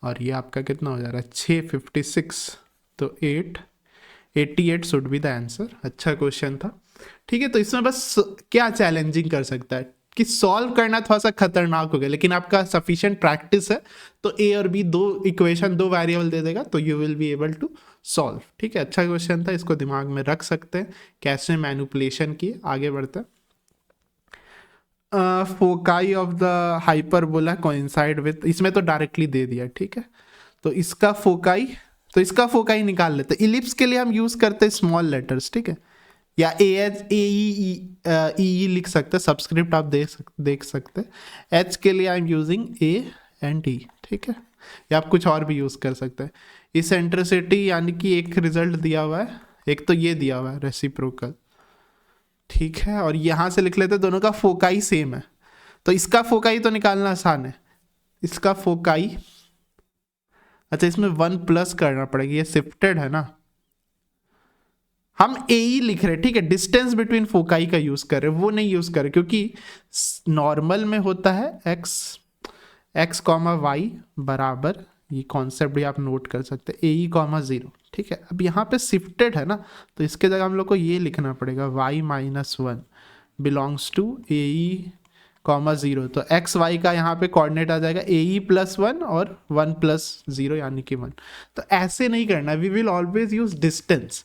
और ये आपका कितना हो जा रहा है 656, तो 88 शुड बी द आंसर। अच्छा क्वेश्चन था, ठीक है। तो इसमें बस क्या चैलेंजिंग कर सकता है, कि सॉल्व करना थोड़ा सा खतरनाक हो गया, लेकिन आपका सफिशिएंट प्रैक्टिस है तो ए और बी दो इक्वेशन, दो वेरिएबल दे देगा तो you will be able to solve. ठीक है, अच्छा क्वेश्चन था, इसको दिमाग में रख सकते हैं कैसे मैनिपुलेशन किए। आगे बढ़ते हैं। Foci of the hyperbola coincide with, इसमें तो डायरेक्टली दे दिया। ठीक है, तो इसका फोकाई, तो इसका फोकाई निकाल लेते हैं। इलिप्स के लिए हम यूज करते हैं स्मॉल लेटर्स, ठीक है, या ए एच ए ई लिख सकते हैं, सब्सक्रिप्ट आप देख सकते हैं। एच के लिए I am using A and E, ठीक है, या आप कुछ और भी यूज कर सकते हैं। इसेंट्रिसिटी यानी कि एक रिजल्ट दिया हुआ है, एक तो ये दिया हुआ है रेसिप्रोकल, ठीक है, और यहां से लिख लेते हैं दोनों का फोकाई सेम है, तो इसका फोकाई तो निकालना आसान है। इसका फोकाई, अच्छा इसमें 1+ करना पड़ेगा, ये शिफ्टेड है ना, हम ए ई लिख रहे हैं, ठीक है, डिस्टेंस बिटवीन फोकाई का यूज कर रहे हैं, वो नहीं यूज कर रहे क्योंकि नॉर्मल में होता है एक्स कॉमा वाई बराबर, ये कॉन्सेप्ट भी आप नोट कर सकते हैं, ए ई कॉमा 0, ठीक है। अब यहाँ पे शिफ्टेड है ना, तो इसके जगह हम लोग को ये लिखना पड़ेगा y-1 belongs to a e comma 0, तो एक्स वाई का यहाँ पे कोऑर्डिनेट आ जाएगा ए ई +1 और 1+0 यानी कि 1। तो ऐसे नहीं करना, we will always use distance,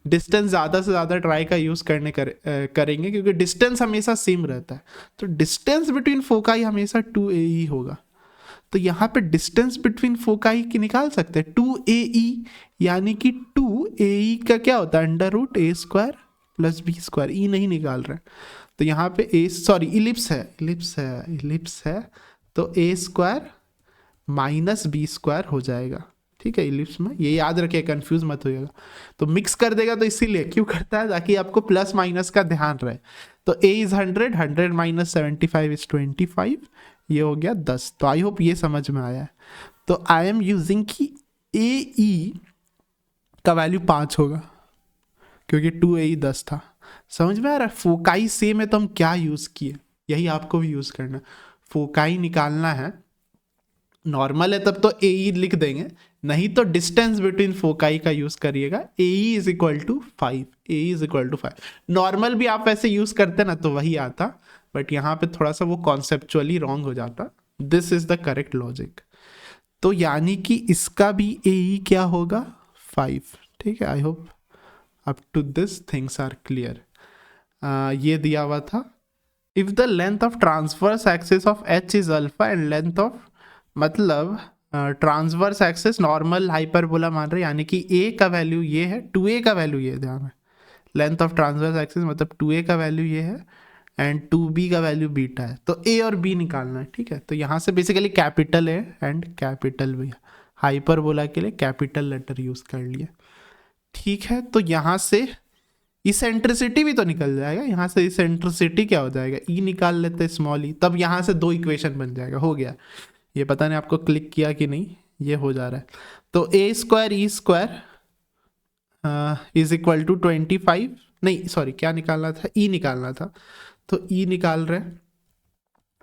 distance ज़्यादा से ज़्यादा ट्राई का यूज़ करेंगे क्योंकि डिस्टेंस हमेशा सेम रहता है, तो डिस्टेंस बिटवीन फोकाई हमेशा 2AE होगा। तो यहाँ पे डिस्टेंस बिटवीन फोकाई की निकाल सकते हैं 2AE, यानी कि 2AE का क्या होता है √A² + B², ई नहीं निकाल रहे, तो यहाँ पे इलिप्स है तो A² - B² हो जाएगा, ठीक है, इलिप्स में, ये याद रखिए, कंफ्यूज मत होइएगा। तो मिक्स कर देगा, तो इसीलिए क्यों करता है, ताकि आपको प्लस माइनस का ध्यान रहे। तो A इज 100, 100 - 75 इज 25, ये हो गया 10। तो आई होप ये समझ में आया है। तो आई एम यूजिंग कि AE का वैल्यू 5 होगा क्योंकि 2AE 10 था। समझ में आ रहा है, फोकाई सेम है तो हम क्या यूज किए, यही आपको भी यूज करना। फोकाई निकालना है, नॉर्मल है तब तो AE लिख देंगे, नहीं तो डिस्टेंस बिटवीन फोकाई का यूज करिएगा। AE = 5, AE = 5। नॉर्मल भी आप वैसे यूज करते ना तो वही आता, बट यहाँ पे थोड़ा सा वो कॉन्सेप्चुअली रॉन्ग हो जाता। This is the correct logic. तो यानी कि इसका भी AE क्या होगा 5, ठीक है। I hope up to this things are clear. ये दिया हुआ था, if the length of transverse axis of H is alpha and length of, मतलब ट्रांसवर्स एक्सिस नॉर्मल हाइपरबोला मान रहे, यानी कि A का वैल्यू ये है, 2A का वैल्यू ये, ध्यान है, लेंथ ऑफ ट्रांसवर्स एक्सिस मतलब 2A का वैल्यू ये है एंड 2B का वैल्यू बीटा है, तो A और B निकालना है, ठीक है। तो यहाँ से basically capital A and capital B, hyperbola के लिए कैपिटल लेटर यूज कर लिया, ठीक है। तो यहाँ से इसेंट्रिसिटी भी तो निकल जाएगा, यहाँ से इसेंट्रिसिटी क्या हो जाएगा, E निकाल लेते स्मॉल e, तब यहाँ से 2 इक्वेशन बन जाएगा, हो गया। ये पता नहीं आपको क्लिक किया कि नहीं, ये हो जा रहा है। तो A² E² is equal to 25, नहीं सॉरी क्या निकालना था, E निकालना था, तो E निकाल रहे हैं।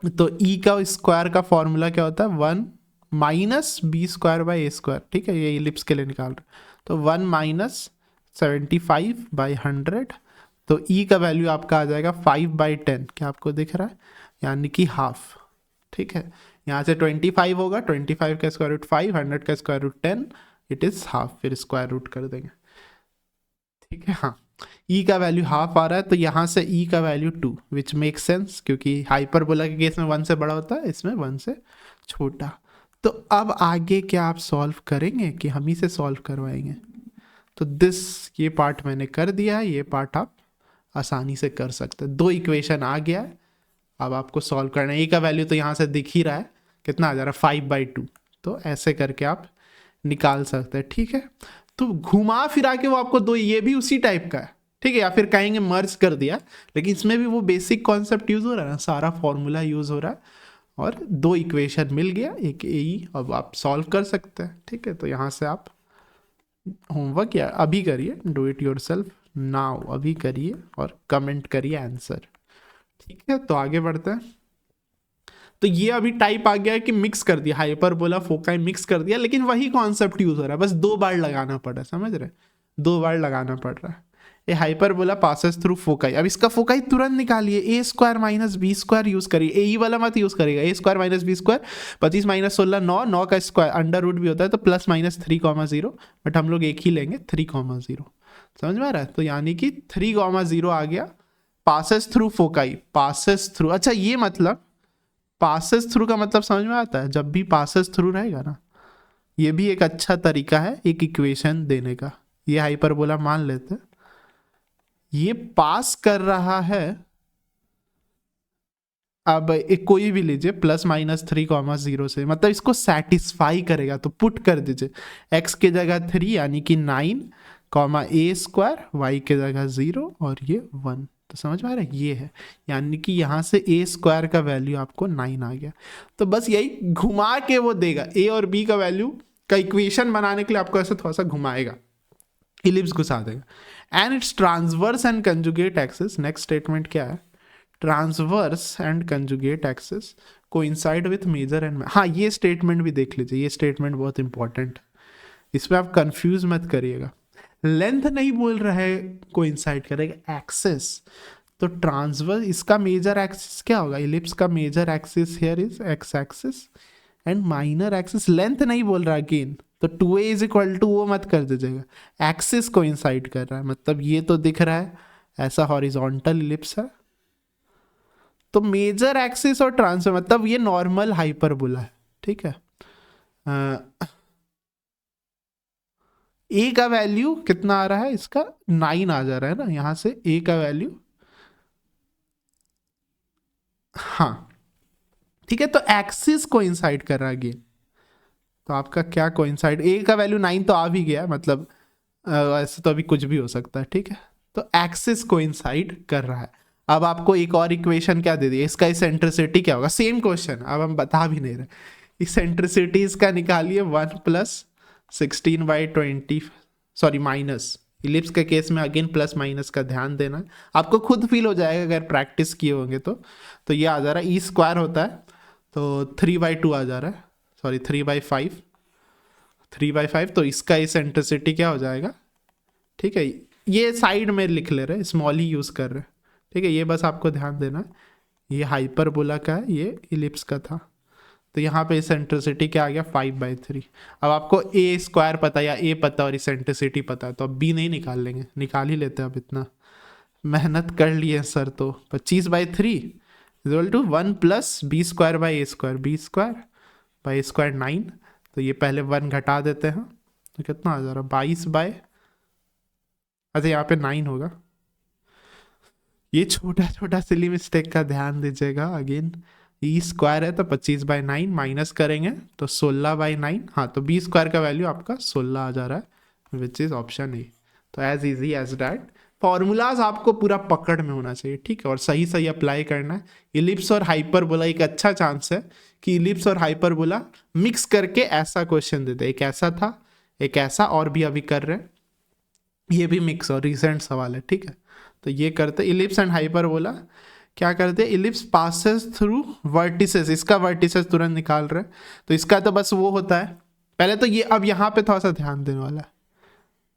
तो E का स्क्वायर का फॉर्मूला क्या होता है 1 - B²/A², ठीक है, ये इलिप्स के लिए निकाल रहे हैं। तो 1 - 75/100, तो E का वैल्यू आपका आ जाएगा 5/10, क्या आपको दिख रहा है, यानी कि हाफ, ठीक है। यहाँ से 25 होगा, 25 का स्क्वायर रूट 5, 100 का square root 10, it is half, फिर स्क्वायर रूट कर देंगे, ठीक है। हाँ, E का वैल्यू हाफ आ रहा है, तो यहाँ से E का वैल्यू 2, विच मेक सेंस, क्योंकि हाइपरबोला के केस में 1 से बड़ा होता है, इसमें 1 से छोटा। तो अब आगे क्या आप सॉल्व करेंगे कि हम ही से सॉल्व करवाएंगे? तो ये पार्ट मैंने कर दिया है, ये पार्ट आप आसानी से कर सकते हैं। 2 इक्वेशन आ गया है, अब आपको सॉल्व करना है। E का वैल्यू तो यहाँ से दिख ही रहा है, कितना आ जा रहा है 5/2, तो ऐसे करके आप निकाल सकते हैं, ठीक है। तो घुमा फिरा के वो आपको 2, ये भी उसी टाइप का है, ठीक है, या फिर कहेंगे मर्ज कर दिया, लेकिन इसमें भी वो बेसिक कॉन्सेप्ट यूज हो रहा है ना, सारा फॉर्मूला यूज हो रहा है, और 2 इक्वेशन मिल गया, एक AE, अब आप सॉल्व कर सकते हैं, ठीक है। तो यहाँ से आप होमवर्क या अभी करिए, डू इट योरसेल्फ नाउ, अभी करिए और कमेंट करिए आंसर, ठीक है। तो आगे बढ़ते हैं। तो ये अभी टाइप आ गया है कि मिक्स कर दिया, हाइपरबोला फोकाई मिक्स कर दिया, लेकिन वही कॉन्सेप्ट यूज हो रहा है, बस 2 बार लगाना पड़ रहा है, समझ रहे, 2 बार लगाना पड़ रहा है। A hyperbola passes through foci. अब इसका फोकाई तुरंत निकालिए, a square minus b square use करिए, ए वाला मत यूज करिएगा, a square minus b square, 25 माइनस 16 9, 9 का स्क्वायर अंडर रूट भी होता है तो प्लस माइनस 3,0, बट हम लोग एक ही लेंगे 3,0। समझ में आ रहा है? तो यानी कि 3,0 आ गया। Passes through foci, passes through, अच्छा ये मतलब पासेस थ्रू का मतलब समझ में आता है, जब भी पासेस थ्रू रहेगा ना, ये भी एक अच्छा तरीका है एक इक्वेशन देने का। ये हाइपरबोला मान लेते हैं, ये पास कर रहा है, अब एक कोई भी लीजिए प्लस माइनस 3,0 से, मतलब इसको सेटिस्फाई करेगा, तो पुट कर दीजिए x के जगह 3 यानी कि 9, ए स्क्वायर, वाई के जगह 0 और ये 1। तो समझ में आ रहा है? ये है, यानी कि यहाँ से ए स्क्वायर का वैल्यू आपको 9 आ गया। तो बस यही घुमा के वो देगा, ए और बी का वैल्यू का इक्वेशन बनाने के लिए आपको ऐसे थोड़ा सा घुमाएगा, इलिप्स घुसा देगा। And its transverse and conjugate axis, next statement क्या है, transverse and conjugate axis coincide with major and, हाँ ये स्टेटमेंट भी देख लीजिए, ये स्टेटमेंट बहुत इंपॉर्टेंट, इसमें आप कंफ्यूज मत करिएगा। लेंथ नहीं बोल रहा है कोइंसाइड करेगा, एक्सिस। तो ट्रांसवर्स, इसका मेजर एक्सिस क्या होगा, इलिप्स का major axis here is x axis and minor axis, length नहीं बोल रहा अगेन, तो 2a इज इक्वल टू वो मत कर दीजिएगा, एक्सिस कोइंसाइड कर रहा है, मतलब ये तो दिख रहा है ऐसा हॉरिजॉन्टल इलिप्स है, तो मेजर एक्सिस और ट्रांसफर मतलब ये नॉर्मल हाइपरबोला है, ठीक है। ए का वैल्यू कितना आ रहा है, इसका 9 आ जा रहा है ना, यहां से ए का वैल्यू, हाँ ठीक है, तो एक्सिस कोइंसाइड कर रहा है अगेन, तो आपका क्या कोइंसाइड, ए का वैल्यू 9 तो आ भी गया, मतलब ऐसे तो अभी कुछ भी हो सकता है, ठीक है। तो एक्सिस कोइंसाइड कर रहा है। अब आपको एक और इक्वेशन क्या दे दी, इसका इसेंट्रिसिटी क्या होगा, सेम क्वेश्चन, अब हम बता भी नहीं रहे, इसेंट्रिसिटी इसका निकालिए 1 प्लस 16/20, सॉरी माइनस, इलिप्स के केस में अगेन प्लस माइनस का ध्यान देना है, आपको खुद फील हो जाएगा अगर प्रैक्टिस किए होंगे तो ये आ जा रहा है, ई स्क्वायर होता है तो 3/2 आ जा रहा है, सॉरी 3/5, तो इसका इसेंट्रिसिटी क्या हो जाएगा, ठीक है, ये साइड में लिख ले रहे, स्मॉल ही यूज कर रहे, ठीक है, ये बस आपको ध्यान देना है, ये हाइपरबोला का है, ये इलिप्स का था, तो यहाँ पे इसेंट्रिसिटी क्या आ गया 5/3। अब आपको ए स्क्वायर पता या ए पता और इसेंट्रिसिटी पता है, तो अब बी नहीं निकाल लेंगे, निकाल ही लेते हैं, अब इतना मेहनत कर लिए सर, तो 25/3 equal to 1 plus b square by a square, b square by a square 9, तो ये पहले 1 घटा देते हैं, तो कितना आ जा रहा है 22 बाय, अच्छा यहाँ पे 9 होगा, ये छोटा छोटा सिली मिस्टेक का ध्यान दीजिएगा, अगेन ई स्क्वायर है तो 25/9 माइनस करेंगे तो 16/9, हाँ तो बी स्क्वायर का वैल्यू आपका 16 आ जा रहा है, विच इज ऑप्शन ए। तो as easy as that, formulas आपको पूरा पकड़ में होना चाहिए, ठीक है, और सही सही अप्लाई करना है। इलिप्स और हाइपरबोला एक अच्छा चांस है कि इलिप्स और हाइपरबोला मिक्स करके ऐसा क्वेश्चन देते, एक ऐसा था एक ऐसा, और भी अभी कर रहे हैं, ये भी मिक्स और रिसेंट सवाल है, ठीक है। तो ये करते इलिप्स एंड हाइपरबोला क्या करते हैं, इलिप्स पासेस थ्रू वर्टिसेस, इसका वर्टिसेस तुरंत निकाल रहे हैं, तो इसका तो बस वो होता है पहले तो ये, अब यहाँ पे थोड़ा सा ध्यान देने वाला है,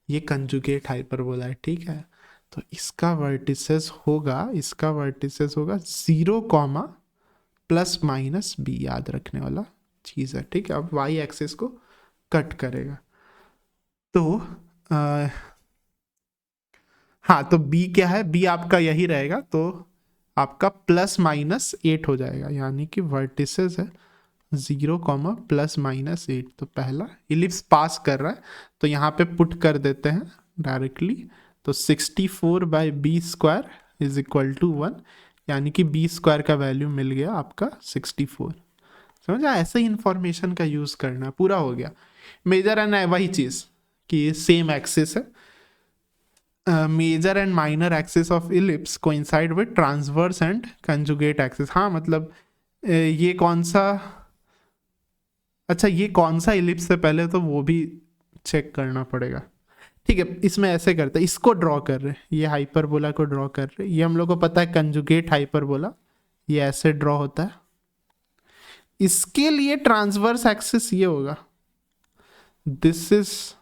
ये कंजुगेट हाइपरबोला है, ठीक है, तो इसका वर्टिसेस होगा, इसका वर्टिसेस होगा 0, प्लस माइनस बी, याद रखने वाला चीज़ है, ठीक है। अब वाई एक्सिस को कट करेगा, तो हाँ तो बी क्या है, बी आपका यही रहेगा, तो आपका प्लस माइनस 8 हो जाएगा, यानी कि वर्टिसेस है 0, प्लस माइनस 8, तो पहला इलिप्स पास कर रहा है, तो यहाँ पे पुट कर देते हैं डायरेक्टली, तो 64/b square is equal to 1, यानी कि b स्क्वायर का वैल्यू मिल गया आपका 64। समझा, ऐसे ही इंफॉर्मेशन का यूज करना, पूरा हो गया। मेजर एंड वही चीज कि सेम एक्सिस है, major and minor axis of ellipse coincide with transverse and conjugate axis, हाँ मतलब ये कौन सा, अच्छा ये कौन सा इलिप्स है पहले तो वो भी चेक करना पड़ेगा, ठीक है। इसमें ऐसे करते हैं, इसको ड्रॉ कर रहे हैं, ये हाइपरबोला को ड्रॉ कर रहे हैं, ये हम लोग को पता है कंजुगेट हाइपरबोला, ये ऐसे ड्रॉ होता है, इसके लिए ट्रांसवर्स एक्सिस ये होगा, this is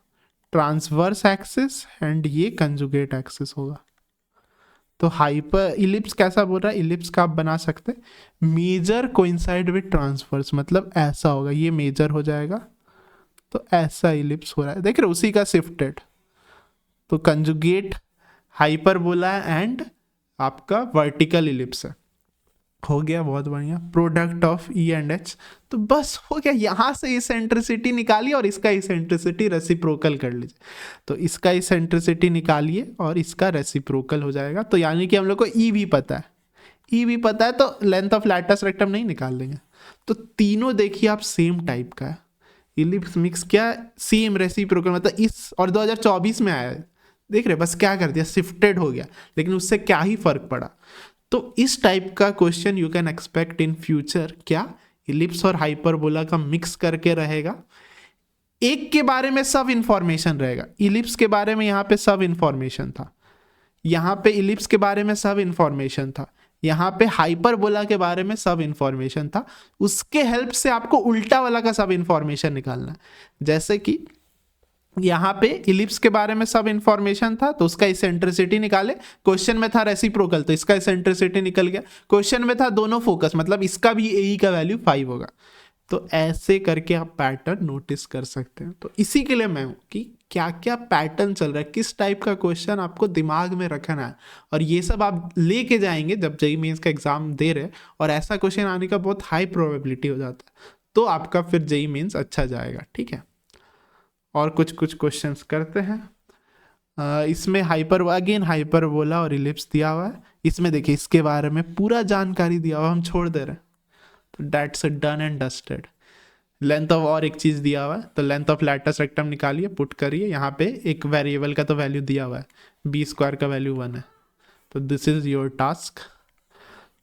transverse axis and ये कंजुगेट एक्सिस होगा। तो हाइपर इलिप्स कैसा बोल रहा है, इलिप्स का आप बना सकते हैं मेजर कोइंसाइड विद ट्रांसवर्स, मतलब ऐसा होगा, ये मेजर हो जाएगा तो ऐसा इलिप्स हो रहा है, देख रहे हो, उसी का शिफ्टेड। तो कंजुगेट हाइपरबोला एंड आपका वर्टिकल इलिप्स है, हो गया, बहुत बढ़िया। Product of E and H, तो बस हो गया, यहाँ से इसेंट्रिसिटी निकालिए और इसका इसेंट्रिसिटी रेसिप्रोकल कर लीजिए। तो इसका इसेंट्रिसिटी निकालिए और इसका रेसिप्रोकल हो जाएगा। तो यानी कि हम लोग को ई भी पता है, ई भी पता है, तो लेंथ ऑफ लैटस रेक्टम नहीं निकाल लेंगे। तो तीनों देखिए आप सेम टाइप का है, इलिप्स मिक्स क्या सेम रेसिप्रोकल, मतलब इस और 2024 में आया है, देख रहे बस क्या कर दिया, शिफ्टेड हो गया, लेकिन उससे क्या ही फर्क पड़ा। तो इस टाइप का question you can expect in future, क्या इलिप्स और हाइपरबोला का मिक्स करके रहेगा, एक के बारे में सब इंफॉर्मेशन रहेगा। इलिप्स के बारे में यहाँ पे सब इंफॉर्मेशन था, यहाँ पे इलिप्स के बारे में सब इंफॉर्मेशन था, यहाँ पे हाइपरबोला के बारे में सब इंफॉर्मेशन था, उसके हेल्प से आपको उल्टा वाला का सब इंफॉर्मेशन निकालना है। जैसे कि यहाँ पे इलिप्स के बारे में सब इंफॉर्मेशन था तो उसका इसेंट्रिसिटी निकाले, क्वेश्चन में था रेसिप्रोकल तो इसका इसेंट्रिसिटी निकल गया, क्वेश्चन में था दोनों फोकस, मतलब इसका भी ए का वैल्यू 5 होगा। तो ऐसे करके आप पैटर्न नोटिस कर सकते हैं। तो इसी के लिए मैं हूँ कि क्या क्या पैटर्न चल रहा है, किस टाइप का क्वेश्चन आपको दिमाग में रखना है, और ये सब आप लेके जाएंगे जब जेईई मेंस का एग्जाम दे रहे हैं, और ऐसा क्वेश्चन आने का बहुत हाई प्रोबेबिलिटी हो जाता है, तो आपका फिर जेईई मेंस अच्छा जाएगा। ठीक है, और कुछ कुछ क्वेश्चंस करते हैं। इसमें अगेन हाइपरबोला और इलिप्स दिया हुआ है, इसमें देखिए इसके बारे में पूरा जानकारी दिया हुआ, हम छोड़ दे रहे हैं, तो that's done and dusted. Length of, और एक चीज़ दिया हुआ है, तो लेंथ ऑफ लैटस रेक्टम निकालिए, पुट करिए, यहाँ पे एक वेरिएबल का तो वैल्यू दिया हुआ है, बी स्क्वायर का वैल्यू 1 है, तो दिस इज योर टास्क।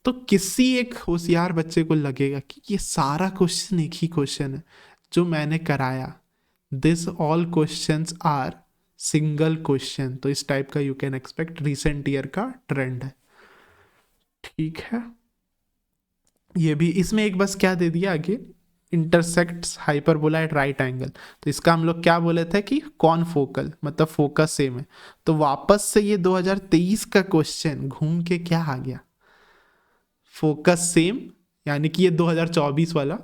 तो किसी एक होशियार बच्चे को लगेगा कि ये सारा क्वेश्चन एक ही क्वेश्चन है जो मैंने कराया, this all questions are single question, तो इस टाइप का you can expect, recent year का ट्रेंड है। ठीक है, ये भी इसमें एक बस क्या दे दिया आगे, intersects hyperbola at right angle, तो इसका हम लोग क्या बोले थे कि कौन फोकल, मतलब फोकस सेम है। तो वापस से ये 2023 का क्वेश्चन घूम के क्या आ गया, फोकस सेम, यानी कि ये 2024 वाला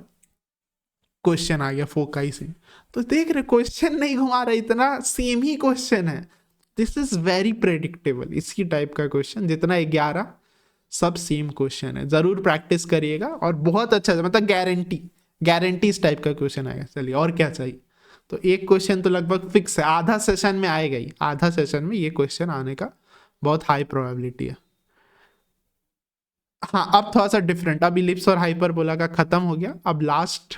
क्वेश्चन आ गया, फोकाई से। तो देख रहे क्वेश्चन नहीं घुमा रहा, इतना सेम ही क्वेश्चन है। दिस इज वेरी प्रेडिक्टेबल, इसी टाइप का क्वेश्चन, जितना 11 सब सेम क्वेश्चन है, जरूर प्रैक्टिस करिएगा और बहुत अच्छा, मतलब गारंटी इस टाइप का क्वेश्चन आएगा। चलिए और क्या चाहिए, तो एक क्वेश्चन तो लगभग फिक्स है, आधा सेशन में आएगा ही, आधा सेशन में ये क्वेश्चन आने का बहुत हाई प्रोबेबिलिटी है। हाँ, अब थोड़ा सा डिफरेंट, अब इलिप्स और हाइपरबोला का खत्म हो गया, अब लास्ट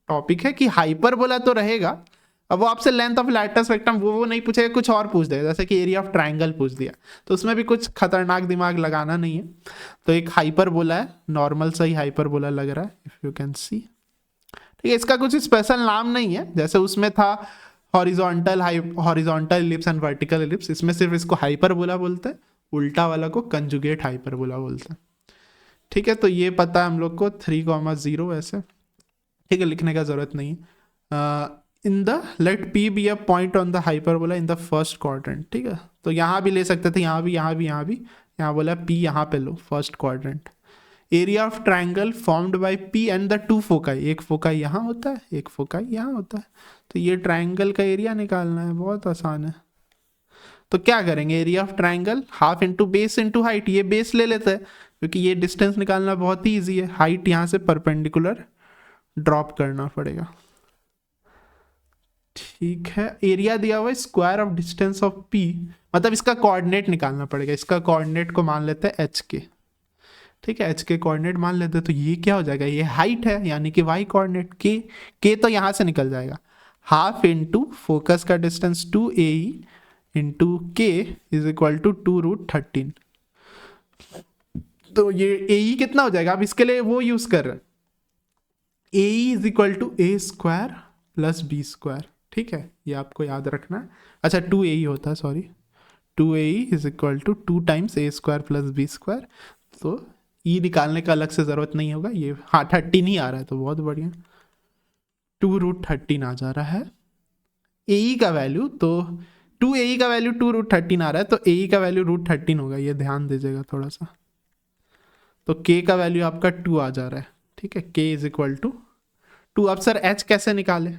टॉपिक है कि हाइपरबोला तो रहेगा, अब वो आपसे लेंथ ऑफ लैटस रेक्टम वो नहीं पूछेगा, कुछ और पूछ देगा, जैसे कि एरिया ऑफ ट्रायंगल पूछ दिया, तो उसमें भी कुछ खतरनाक दिमाग लगाना नहीं है। तो एक हाइपरबोला है, नॉर्मल सा ही हाइपरबोला लग रहा है, इफ यू कैन सी। ठीक है, इसका कुछ स्पेशल नाम नहीं है, जैसे उसमें था horizontal ellipse and vertical ellipse, इसमें सिर्फ इसको हाइपरबोला बोलते हैं, उल्टा वाला को कंजुगेट हाइपरबोला बोलते हैं। ठीक है, तो ये पता है हम लोग को 3,0 ऐसे, ठीक है, लिखने का जरूरत नहीं है। In the let P be a point on the hyperbola in the first quadrant, ठीक है, तो यहाँ भी ले सकते थे, यहाँ भी, यहाँ भी, यहाँ भी, यहाँ बोला पी यहाँ पे लो first quadrant. Area of triangle formed by P and the 2 foci, एक फोकाई यहाँ होता है, एक फोकाई यहाँ होता है, तो ये ट्रायंगल का एरिया निकालना है, बहुत आसान है। तो क्या करेंगे, area of triangle half into base into height, ये बेस ले लेते हैं क्योंकि ये डिस्टेंस निकालना बहुत ही ईजी है, हाइट यहाँ से परपेंडिकुलर ड्रॉप करना पड़ेगा। ठीक है, एरिया दिया हुआ है square of distance of P, मतलब इसका कोऑर्डिनेट निकालना पड़ेगा, इसका कोऑर्डिनेट को मान लेते हैं एच के, ठीक है, एच के कोऑर्डिनेट मान लेते हैं, तो ये क्या हो जाएगा, ये हाइट है यानी कि वाई कोऑर्डिनेट के तो यहाँ से निकल जाएगा, हाफ इंटू फोकस का डिस्टेंस 2AE इंटू के इज इक्वल टू 2√13। तो ये AE कितना हो जाएगा, अब इसके लिए वो यूज कर रहे हैं, AE is equal to a square plus b square, ठीक है, ये आपको याद रखना है। अच्छा 2AE होता है, sorry, 2AE is equal to 2 times a square plus b square, तो ई निकालने का अलग से ज़रूरत नहीं होगा, ये हाँ 13 ही आ रहा है, तो बहुत बढ़िया, 2√13 आ जा रहा है, ए का वैल्यू, तो 2 ए का वैल्यू 2√13 आ रहा है, तो ए का वैल्यू √13 होगा, ये ध्यान दीजिएगा थोड़ा सा। तो के का वैल्यू आपका 2 आ जा रहा है, ठीक है, के इज इक्वल टू 2। अब सर एच कैसे निकाले,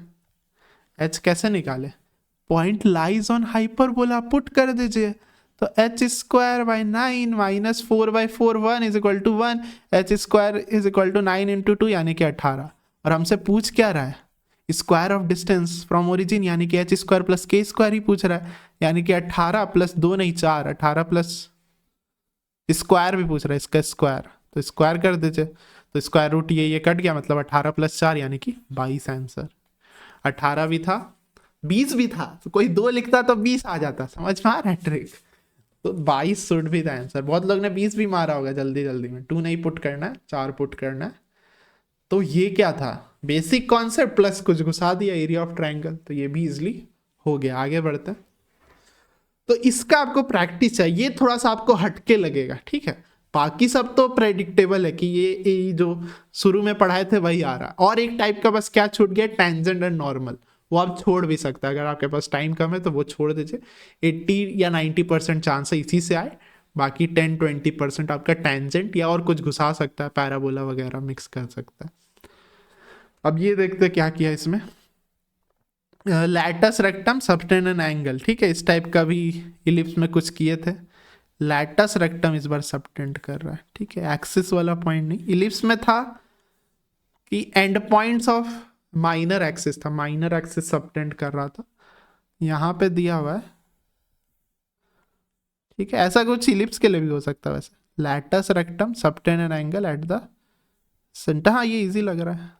एच कैसे निकाले, point lies on hyperbola, put कर दीजिए। तो h square by 9 minus 4/4 1 is equal to 1, h square is equal to 9 into 2 यानी कि 18। और हमसे पूछ क्या रहा है, square of distance from origin, यानी कि एच स्क्वायर प्लस के स्क्वायर ही पूछ रहा है, यानी कि 18 प्लस 2 नहीं 4, 18 प्लस स्क्वायर भी पूछ रहा है, इसका स्क्वायर, तो स्क्वायर कर दीजिए। तो स्क्वायर रूट ये कट गया, मतलब 18 प्लस 4 यानी कि 22 आंसर। 18 भी था, 20 भी था, तो कोई 2 लिखता तो 20 आ जाता, समझ में आ रहा है ट्रिक। तो 22 शुड भी था आंसर। बहुत लोग ने 20 भी मारा होगा जल्दी जल्दी में, 2 नहीं पुट करना है, 4 पुट करना है। तो ये क्या था, बेसिक कॉन्सेप्ट प्लस कुछ घुसा दिया, एरिया ऑफ ट्रायंगल, तो ये भी इजिली हो गया। आगे बढ़ते हैं। तो इसका आपको प्रैक्टिस चाहिए, थोड़ा सा आपको हटके लगेगा, ठीक है। बाकी सब तो प्रेडिक्टेबल है कि ये जो शुरू में पढ़ाए थे वही आ रहा। और एक टाइप का बस क्या छूट गया, टेंजेंट एंड नॉर्मल, वो आप छोड़ भी सकते हैं, अगर आपके पास टाइम कम है तो वो छोड़ दीजिए। 80 या 90% चांस है इसी से आए, बाकी 10-20% आपका टेंजेंट या और कुछ घुसा सकता है, पैराबोला वगैरह मिक्स कर सकता है। अब ये देखते हैं क्या किया इसमें, लैटस रेक्टम सबटेंड एंगल, ठीक है, इस टाइप का भी इलिप्स में कुछ किए थे। लैटस रेक्टम इस बार सबटेंड कर रहा है, ठीक है, एक्सिस वाला पॉइंट नहीं। इलिप्स में था कि and points of minor axis था, माइनर एक्सिस सबटेंड कर रहा था, यहाँ पे दिया हुआ है, ठीक है। ऐसा कुछ इलिप्स के लिए भी हो सकता है वैसे। Latus rectum subtend an angle at the centre, हाँ ये इजी लग रहा है।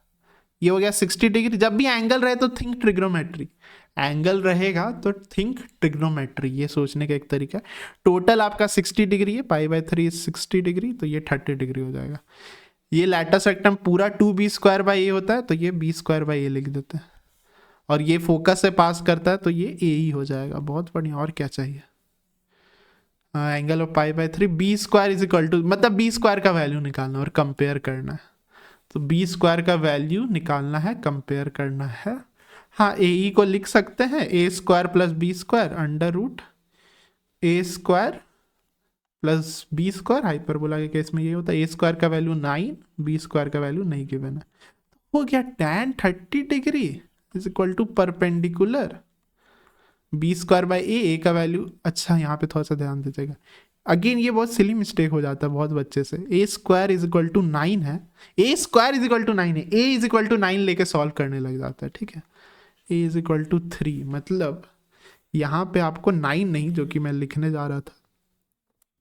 ये हो गया 60 डिग्री। जब भी एंगल रहे तो थिंक ट्रिग्नोमेट्री, एंगल रहेगा तो थिंक ट्रिग्नोमेट्री, ये सोचने का एक तरीका है। टोटल आपका 60 डिग्री है, π/3 60 डिग्री, तो ये 30 डिग्री हो जाएगा। ये लैटस रेक्टम पूरा 2b² होता है, तो ये b² लिख देते हैं। और ये फोकस से पास करता है, तो ये ए ही हो जाएगा। बहुत बढ़िया, और क्या चाहिए। Angle of π/3 b² is equal to, मतलब b² का वैल्यू निकालना और कंपेयर करना है। तो b² का वैल्यू निकालना है, कंपेयर करना है। हाँ, ए को लिख सकते हैं a² plus b² under root a² plus b²। Hyperbola के केस में ये होता है, a² का वैल्यू 9, b² का वैल्यू नहीं गिवन है। हो गया tan 30 degree is equal to perpendicular b²/a, a का वैल्यू, अच्छा यहाँ पे थोड़ा सा ध्यान दीजिएगा। अगेन ये बहुत सिली मिस्टेक हो जाता है बहुत बच्चे से। a² इज इक्वल टू 9 है, a² इज इक्वल टू 9 है, a इज इक्वल टू 9 लेके सॉल्व करने लग जाता है, ठीक है। a इज इक्वल टू 3, मतलब यहाँ पे आपको 9 नहीं, जो कि मैं लिखने जा रहा था,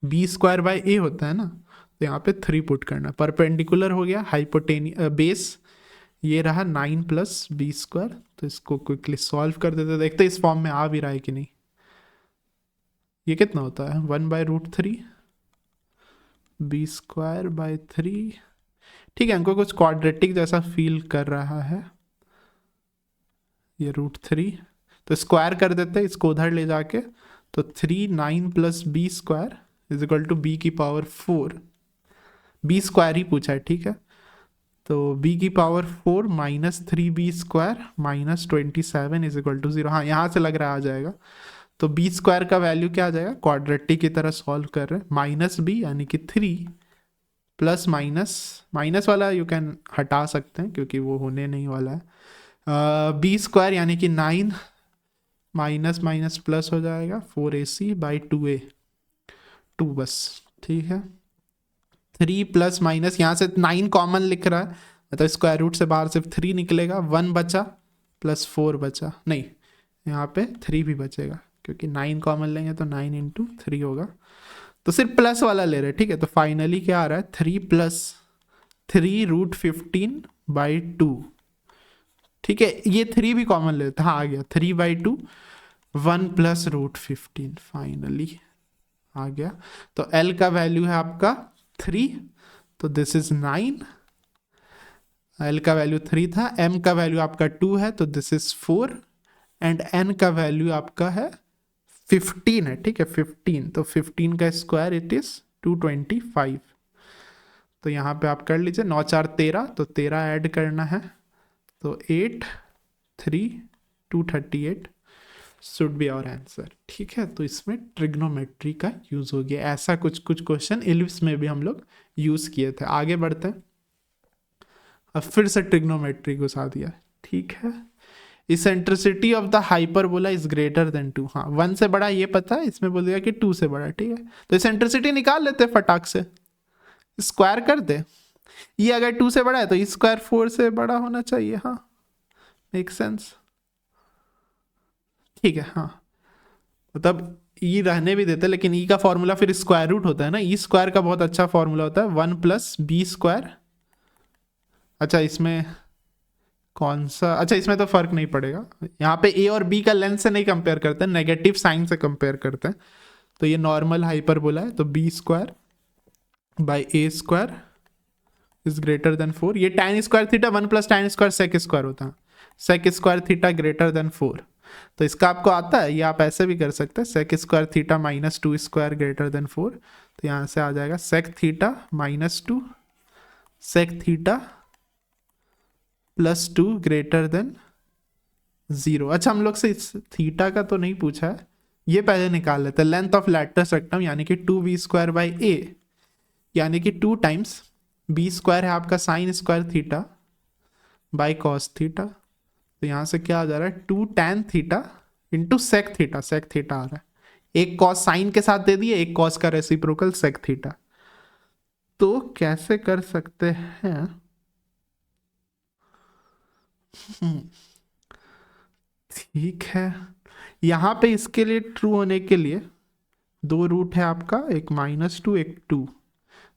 b²/a होता है ना, तो यहाँ पे 3 पुट करना। परपेंडिकुलर हो गया, हाइपोटेनियस बेस ये रहा 9 प्लस b²। तो इसको क्विकली सॉल्व कर देते, देखते इस फॉर्म में आ भी रहा है कि नहीं। ये कितना होता है, 1/√3 b²/3, ठीक है। हमको कुछ क्वाड्रेटिक जैसा फील कर रहा है, ये √3, तो स्क्वायर कर देते हैं इसको उधर ले जाके। तो 3 9 plus b² is equal to b⁴, b² ही पूछा है, ठीक है। तो b⁴ minus 3b² minus 27 is equal to 0। हाँ, यहाँ से लग रहा है आ जाएगा। तो b² का वैल्यू क्या आ जाएगा, क्वाड्रेटिक की तरह सॉल्व कर रहे हैं, माइनस b यानी कि 3 प्लस माइनस वाला यू कैन हटा सकते हैं क्योंकि वो होने नहीं वाला है। b² यानी कि 9 माइनस माइनस प्लस हो जाएगा 4ac/2a, 2 बस, ठीक है। 3 प्लस माइनस, यहाँ से 9 कॉमन लिख रहा है, मतलब स्क्वायर रूट से बाहर सिर्फ 3 निकलेगा, 1 बचा प्लस 4 बचा, नहीं यहाँ पे 3 भी बचेगा क्योंकि 9 कॉमन लेंगे तो 9 इंटू 3 होगा, तो सिर्फ प्लस वाला ले रहे हैं, ठीक है। तो फाइनली क्या आ रहा है, 3 प्लस 3√15/2, ठीक है। ये 3 भी कॉमन लेते हैं, हाँ आ गया 3/2, 1 प्लस √15 फाइनली आ गया। तो L का वैल्यू है आपका 3, तो दिस इज 9, L का वैल्यू 3 था, M का वैल्यू आपका 2 है, तो दिस इज 4, एंड N का वैल्यू आपका है 15 है, ठीक है, 15, तो 15 का स्क्वायर इट इज 225। तो यहाँ पे आप कर लीजिए 9 4 13, तो 13 ऐड करना है, तो 8 3 238, शुड बी आवर आंसर। ठीक है, तो इसमें ट्रिग्नोमेट्री का यूज हो गया। ऐसा कुछ कुछ क्वेश्चन इलिप्स में भी हम लोग यूज किए थे। आगे बढ़ते हैं। अब फिर से ट्रिग्नोमेट्री घुसा दिया। ठीक है, eccentricity of the hyperbola is greater then 2। हाँ, 1 से बड़ा ये पता है, इसमें बोल दिया कि 2 से बड़ा। ठीक है, तो इसेंट्रिसिटी निकाल लेते हैं फटाक से, स्क्वायर कर दे। ये अगर 2 से बड़ा है तो स्क्वायर 4 से बड़ा होना चाहिए। हाँ, मेक सेंस। ठीक है, हाँ, मतलब ई रहने भी देते, लेकिन ई का फॉर्मूला फिर स्क्वायर रूट होता है ना। ई स्क्वायर का बहुत अच्छा फॉर्मूला होता है 1 प्लस बी स्क्वायर। अच्छा, इसमें कौन सा, अच्छा इसमें तो फर्क नहीं पड़ेगा। यहाँ पे ए और बी का लेंथ से नहीं कंपेयर करते हैं, नेगेटिव साइन से कंपेयर करते हैं। तो ये नॉर्मल हाइपरबोला है, तो b square by a square is greater than 4। ये tan square theta 1 plus tan square sec square होता है। Sec square theta greater than 4। तो इसका आपको आता है, ये आप ऐसे भी कर सकते हैं, sec square theta minus 2 square greater than 4। तो यहाँ से आ जाएगा sec theta minus 2 sec theta plus 2 greater than 0। अच्छा, हम लोग से इस थीटा का तो नहीं पूछा है, ये पहले निकाल लेते हैं। लेंथ ऑफ लैटरस रेक्टम यानी कि 2b स्क्वायर बाई ए, यानी कि 2 टाइम्स बी स्क्वायर है आपका sine square theta by cos theta. तो यहाँ से क्या आ जा रहा है, 2 tan theta into sec theta. Sec theta आ रहा है, एक कॉस साइन के साथ दे दिए, एक कॉस का रेसिप्रोकल सेक थीटा। तो कैसे कर सकते हैं, ठीक है, यहाँ पे इसके लिए ट्रू होने के लिए 2 रूट है आपका, एक -2 एक 2।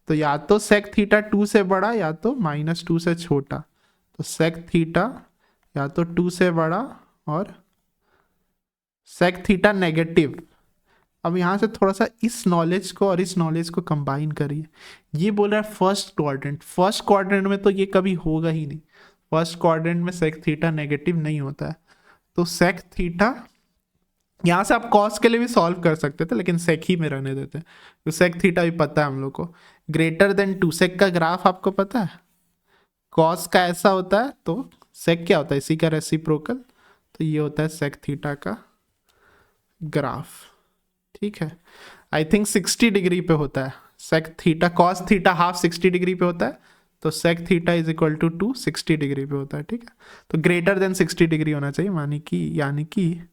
तो या तो सेक थीटा 2 से बड़ा या तो -2 से छोटा। तो सेक थीटा या तो 2 से बड़ा और सेक थीटा नेगेटिव। अब यहाँ से थोड़ा सा इस नॉलेज को और इस नॉलेज को कंबाइन करिए। ये बोल रहा है फर्स्ट क्वाड्रेंट, फर्स्ट क्वाड्रेंट में तो ये कभी होगा ही नहीं। फर्स्ट क्वाड्रेंट में सेक थीटा नेगेटिव नहीं होता है। तो सेक थीटा, यहाँ से आप कॉस के लिए भी सॉल्व कर सकते थे, लेकिन सेक ही में रहने देते हैं। तो सेक थीटा भी पता है हम लोग को, ग्रेटर देन 2। सेक का ग्राफ आपको पता है, कॉस का ऐसा होता है, तो सेक क्या होता है, इसी का रेसिप्रोकल। तो ये होता है सेक थीटा का ग्राफ। ठीक है, आई थिंक 60 डिग्री पे होता है sec theta. Cos theta half 60 degree पे होता है, तो sec theta is equal to 60 degree पे होता है। ठीक है, तो ग्रेटर देन 60 डिग्री होना चाहिए, यानी कि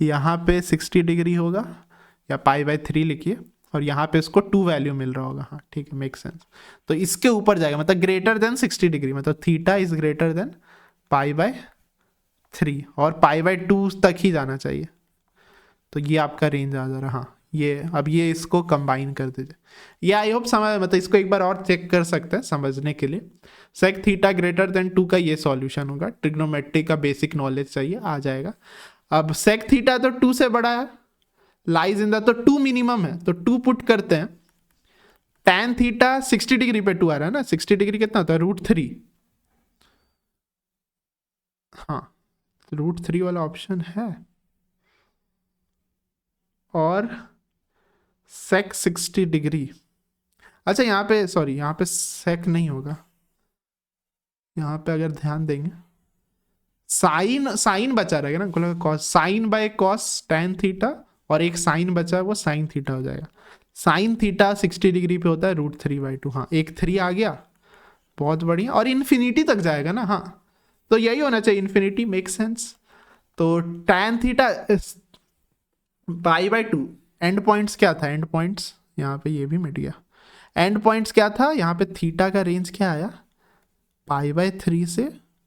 यहाँ पे 60 डिग्री होगा, या π/3 लिखिए, और यहाँ पे इसको 2 वैल्यू मिल रहा होगा। हाँ, ठीक है, मेक सेंस। तो इसके ऊपर जाएगा, मतलब ग्रेटर देन 60 डिग्री, मतलब थीटा इज ग्रेटर देन π/3, और π/2 तक ही जाना चाहिए। तो ये आपका रेंज आ जा रहा। हाँ, ये अब ये इसको कंबाइन कर दीजिए। ये आई होप समझ, मतलब इसको एक बार और चेक कर सकते हैं समझने के लिए। सेक थीटा ग्रेटर देन 2 का ये सॉल्यूशन होगा। ट्रिग्नोमेट्री का बेसिक नॉलेज चाहिए, आ जाएगा। अब सेक थीटा तो 2 से बड़ा है, लाइज इन द, तो 2 मिनिमम है, तो 2 पुट करते हैं। tan थीटा 60 डिग्री पे 2 आ रहा है ना, 60 डिग्री कितना होता है, √3। हाँ, √3 वाला ऑप्शन है। और सेक 60 डिग्री, अच्छा यहाँ पे सॉरी, यहाँ पे सेक नहीं होगा। यहाँ पे अगर ध्यान देंगे, साइन साइन बचा रहेगा ना, cos, sine by cos tan theta, और एक साइन बचा है वो साइन थीटा हो जाएगा। साइन थीटा 60 डिग्री पे होता है √3/2। हाँ, एक 3 आ गया, बहुत बढ़िया, और इन्फिनिटी तक जाएगा ना। हाँ, तो यही होना चाहिए, इन्फिनिटी, मेक सेंस। तो tan थीटा π/2, एंड पॉइंट्स क्या था, एंड पॉइंट्स यहाँ पे ये भी मिट गया। एंड पॉइंट्स क्या था, यहाँ पे थीटा का रेंज क्या आया, π/3 से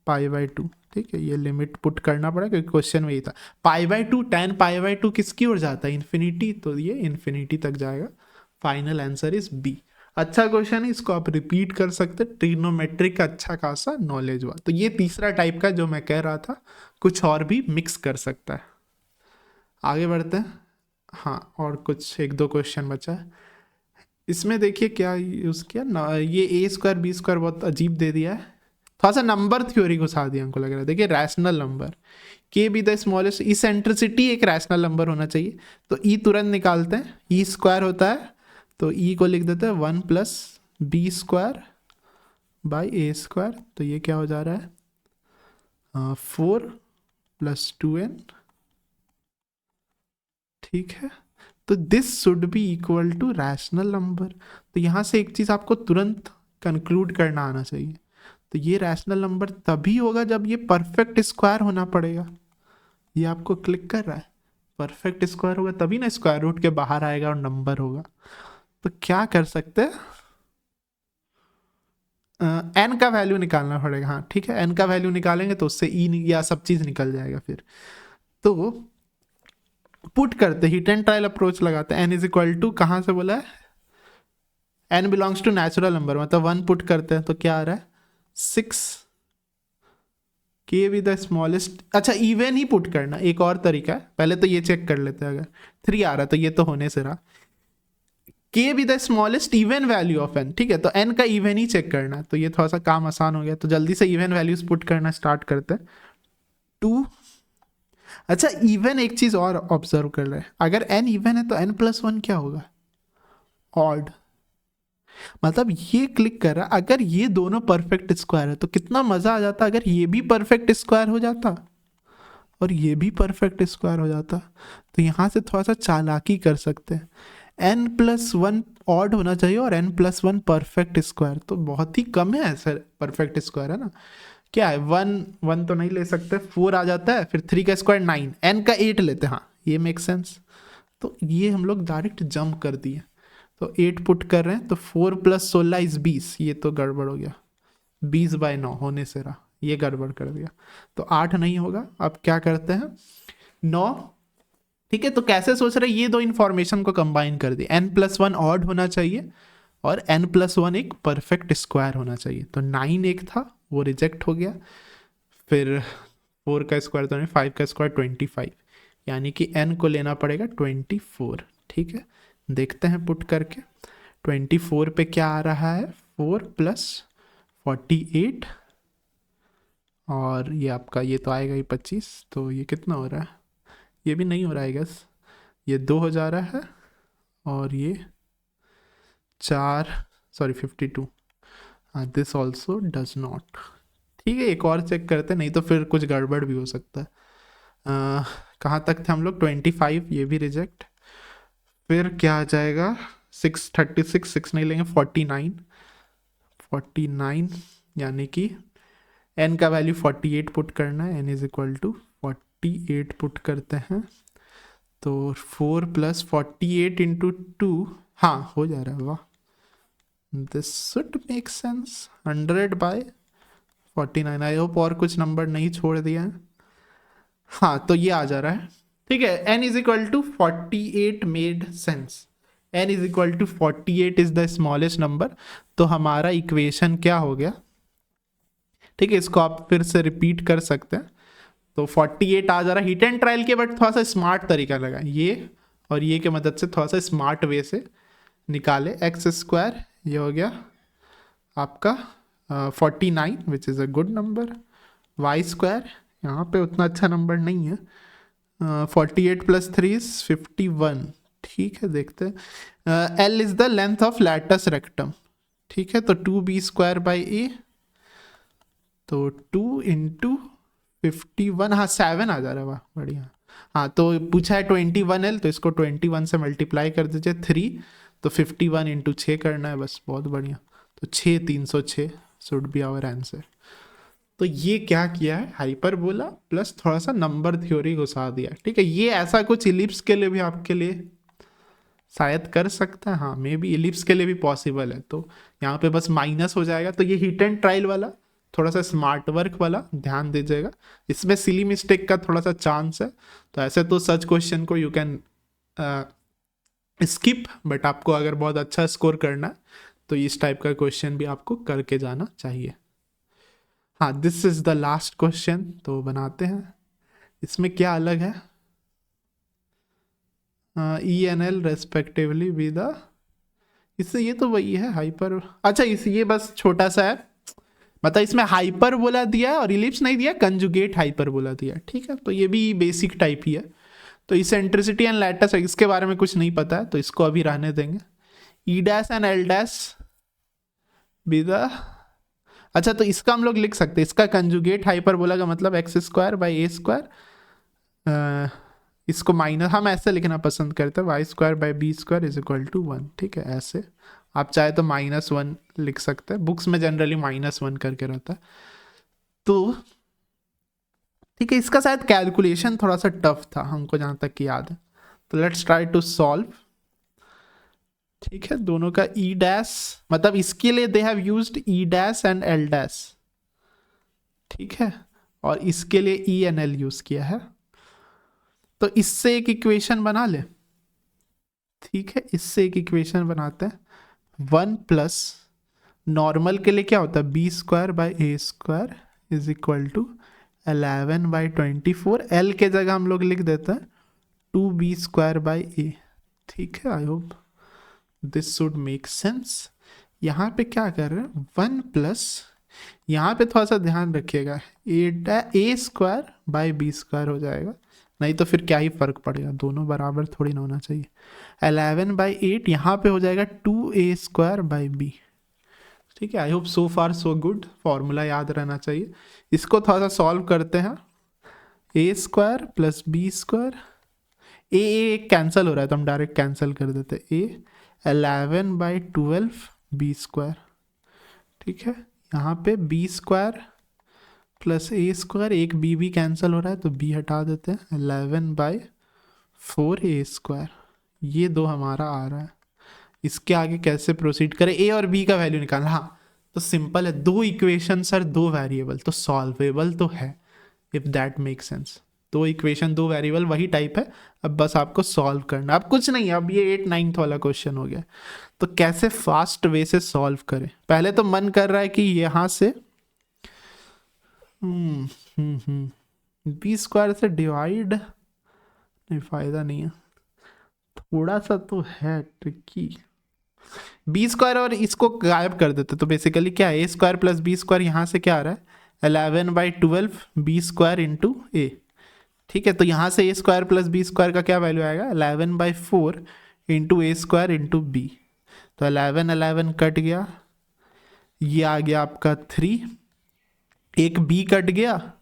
π/2। ठीक है, ये लिमिट पुट करना पड़ा क्योंकि क्वेश्चन में ही था। π/2, tan π/2 किसकी ओर जाता है, इन्फिनिटी, तो ये इन्फिनिटी तक जाएगा। Final answer is B. अच्छा क्वेश्चन है, इसको आप रिपीट कर सकते, ट्रिग्नोमेट्रिक का अच्छा खासा नॉलेज हुआ। तो ये तीसरा टाइप का जो मैं कह रहा था, कुछ और भी मिक्स कर सकता है। आगे बढ़ते हैं। हाँ, और कुछ 1-2 क्वेश्चन बचा है। इसमें देखिए क्या यूज़ किया ना, ये a² b² बहुत अजीब दे दिया है, थोड़ा सा नंबर थ्योरी घुसा दिया हमको लग रहा है। देखिए, रैशनल नंबर के बी द स्मॉलेस्ट, इसेंट्रिसिटी एक रैशनल नंबर होना चाहिए। तो ई तुरंत निकालते हैं, e² होता है, तो ई को लिख देते हैं 1 प्लस b² बाई a²। तो ये क्या हो जा रहा है, 4 + 2n ठीक है, तो this should be equal to rational number. तो यहाँ से एक चीज़ आपको तुरंत कंक्लूड करना आना चाहिए, तो ये रैशनल नंबर तभी होगा जब ये परफेक्ट स्क्वायर होना पड़ेगा। ये आपको क्लिक कर रहा है, परफेक्ट स्क्वायर होगा तभी ना स्क्वायर रूट के बाहर आएगा और नंबर होगा। तो क्या कर सकते हैं, एन का वैल्यू निकालना पड़ेगा। हाँ ठीक है, एन का वैल्यू निकालेंगे तो उससे ई या सब चीज़ निकल जाएगा। फिर तो पुट करते हिट एंड ट्रायल अप्रोच लगाते हैं। एन इज इक्वल टू कहाँ से बोला है, n belongs to natural number, मतलब 1 पुट करते हैं तो क्या आ रहा है 6, के विद द स्मॉलेस्ट। अच्छा इवन ही पुट करना, एक और तरीका है, पहले तो ये चेक कर लेते हैं। अगर 3 आ रहा तो ये तो होने से रहा, k with the smallest even value of n. ठीक है, तो एन का इवन ही चेक करना है, तो ये थोड़ा सा काम आसान हो गया। तो जल्दी से इवन वैल्यूज पुट करना स्टार्ट करते हैं। 2, अच्छा इवन एक चीज और ऑब्जर्व कर रहे हैं, अगर एन इवन है तो एन प्लस 1 क्या होगा, ऑड। मतलब ये क्लिक कर रहा, अगर ये दोनों परफेक्ट स्क्वायर है तो कितना मजा आ जाता अगर ये भी परफेक्ट स्क्वायर हो जाता और ये भी परफेक्ट स्क्वायर हो जाता। तो यहाँ से थोड़ा सा चालाकी कर सकते हैं, एन प्लस 1 ऑड होना चाहिए और एन प्लस 1 परफेक्ट स्क्वायर, तो बहुत ही कम है ऐसा परफेक्ट स्क्वायर है ना। क्या है 1 तो नहीं ले सकते, 4 आ जाता है, फिर 3 का स्क्वायर 9, एन का 8 लेते हैं। हाँ ये मेक सेंस, तो ये हम लोग डायरेक्ट जंप कर दिए। तो 8 पुट कर रहे हैं, तो 4 प्लस 16 इज 20, ये तो गड़बड़ हो गया, 20/9 होने से रहा, ये गड़बड़ कर दिया। तो 8 नहीं होगा, अब क्या करते हैं 9। ठीक है, तो कैसे सोच रहे, ये दो इंफॉर्मेशन को कंबाइन कर दिए, एन प्लस 1 ऑड होना चाहिए और एन प्लस 1 एक परफेक्ट स्क्वायर होना चाहिए। तो 9 एक था वो रिजेक्ट हो गया, फिर 4 का स्क्वायर तो नहीं, 5 का स्क्वायर 25, यानी कि एन को लेना पड़ेगा 24। ठीक है, देखते हैं पुट करके 24 पे क्या आ रहा है, 4 प्लस 48 और ये आपका ये तो आएगा ही 25, तो ये कितना हो रहा है, ये भी नहीं हो रहा है गैस, ये 2 हो जा रहा है और ये 4, सॉरी 52, हाँ दिस ऑल्सो डज नॉट। ठीक है, एक और चेक करते हैं, नहीं तो फिर कुछ गड़बड़ भी हो सकता है। कहाँ तक थे हम लोग, 25, ये भी रिजेक्ट। फिर क्या आ जाएगा 636, 6 नहीं लेंगे, 49, यानी कि एन का वैल्यू 48 पुट करना है, n is equal to 48 put करते हैं। तो 4 प्लस 48 इंटू 2, हाँ हो जा रहा है, वाह this should make sense, 100/49। I hope और कुछ नंबर नहीं छोड़ दिया है। हाँ तो ये आ जा रहा है। ठीक है, n is equal to 48 made sense, n is equal to 48 is the smallest number. तो हमारा इक्वेशन क्या हो गया, ठीक है इसको आप फिर से रिपीट कर सकते हैं। तो 48 आ जा रहा है हिट एंड ट्रायल के, बट थोड़ा सा स्मार्ट तरीका लगा, ये और ये के मदद से थोड़ा सा स्मार्ट वे से निकाले। एक्स स्क्वायर ये हो गया आपका 49 which is a good number, y square यहाँ पे उतना अच्छा नंबर नहीं है, 48 प्लस 3 इज 51। ठीक है, देखते हैं, L is the length of latus rectum. ठीक है, तो 2b स्क्वायर बाई ए, तो 2 इंटू 51, हाँ 7 आ जा रहा है, वाह बढ़िया। हाँ तो पूछा है 21L, तो इसको 21 से मल्टीप्लाई कर दीजिए 3, तो 51 इंटू 6 करना है बस, बहुत बढ़िया। तो 6 306 शुड बी आवर आंसर। तो ये क्या किया है, हाइपरबोला प्लस थोड़ा सा नंबर थ्योरी घुसा दिया। ठीक है, ये ऐसा कुछ इलिप्स के लिए भी आपके लिए शायद कर सकता है, हाँ मे बी इलिप्स के लिए भी पॉसिबल है। तो यहाँ पे बस माइनस हो जाएगा, तो ये हिट एंड ट्रायल वाला थोड़ा सा स्मार्ट वर्क वाला ध्यान दीजिएगा, इसमें सिली मिस्टेक का थोड़ा सा चांस है। तो ऐसे तो सच क्वेश्चन को यू कैन स्किप, बट आपको अगर बहुत अच्छा स्कोर करना है तो इस टाइप का क्वेश्चन भी आपको करके जाना चाहिए। हाँ this is the last question, तो बनाते हैं। इसमें क्या अलग है, e n l respectively with the, इससे ये तो वही है हाइपर। अच्छा इस ये बस छोटा सा है, मतलब इसमें हाइपर बोला दिया है और इलिप्स नहीं दिया, कंजुगेट हाइपर बोला दिया। ठीक है, तो ये भी बेसिक टाइप ही है। तो इसेंट्रिसिटी एंड लैटस इसके बारे में कुछ नहीं पता है, तो इसको अभी रहने देंगे। ई dash and L dash with the, अच्छा तो इसका हम लोग लिख सकते हैं, इसका कंजुगेट हाइपर बोला का मतलब x square by a square इसको माइनस हम ऐसे लिखना पसंद करते हैं, y square by b square is equal to 1, ठीक है। ऐसे आप चाहे तो -1 लिख सकते हैं, बुक्स में जनरली -1 करके रहता है। तो ठीक है, इसका शायद कैलकुलेशन थोड़ा सा टफ था हमको जहाँ तक कि याद है। तो लेट्स ट्राई टू सॉल्व। ठीक है, दोनों का ई डैश, मतलब इसके लिए they have used E dash and L dash, ठीक है, और इसके लिए ई एन एल यूज किया है। तो इससे एक इक्वेशन बना ले, ठीक है, इससे एक इक्वेशन बनाते हैं। 1 प्लस नॉर्मल के लिए क्या होता है, b square by a square is equal to 11/24। L के जगह हम लोग लिख देते हैं 2b स्क्वायर बाई ए, ठीक है। I hope this should make sense. यहाँ पे क्या कर रहे हैं, 1 प्लस, यहाँ पे थोड़ा सा ध्यान रखिएगा, ए स्क्वायर बाई बी स्क्वायर हो जाएगा, नहीं तो फिर क्या ही फर्क पड़ेगा, दोनों बराबर थोड़ी ना होना चाहिए। 11/8 यहाँ पे हो जाएगा 2a स्क्वायर बाई बी, ठीक है। I hope so far so good, formula याद रहना चाहिए। इसको थोड़ा सा सॉल्व करते हैं। ए स्क्वायर प्लस बी स्क्वायर, ए कैंसिल हो रहा है तो हम डायरेक्ट कैंसिल कर देते हैं। ए 11/12 बी स्क्वायर, ठीक है। यहाँ पे बी स्क्वायर प्लस ए स्क्वायर, एक बी भी कैंसिल हो रहा है तो बी हटा देते हैं। 11/4 ए स्क्वायर, ये दो हमारा आ रहा है। इसके आगे कैसे प्रोसीड करें, ए और बी का वैल्यू निकालना। हाँ, तो सिंपल है, दो इक्वेशन सर दो वेरिएबल, तो सॉल्वेबल तो है, इफ दैट मेक सेंस। दो इक्वेशन दो वेरिएबल वही टाइप है, अब बस आपको सॉल्व करना, अब कुछ नहीं। अब ये 8-9 वाला क्वेश्चन हो गया। तो कैसे फास्ट वे से सॉल्व करें, पहले तो मन कर रहा है कि यहाँ से बी स्क्वायर से डिवाइड, नहीं फायदा नहीं है, थोड़ा सा तो है ट्रिकी। बी स्क्वायर और इसको गायब कर देते तो बेसिकली क्या है, ए स्क्वायर प्लस बी स्क्वायर, यहाँ से क्या आ रहा है 11/12 बी स्क्वायर इंटू ए, ठीक है। तो यहाँ से ए स्क्वायर प्लस बी स्क्वायर का क्या वैल्यू आएगा, 11/4 इंटू ए स्क्वायर इंटू बी। तो 11 कट गया, ये आ गया आपका 3, एक बी कट गया,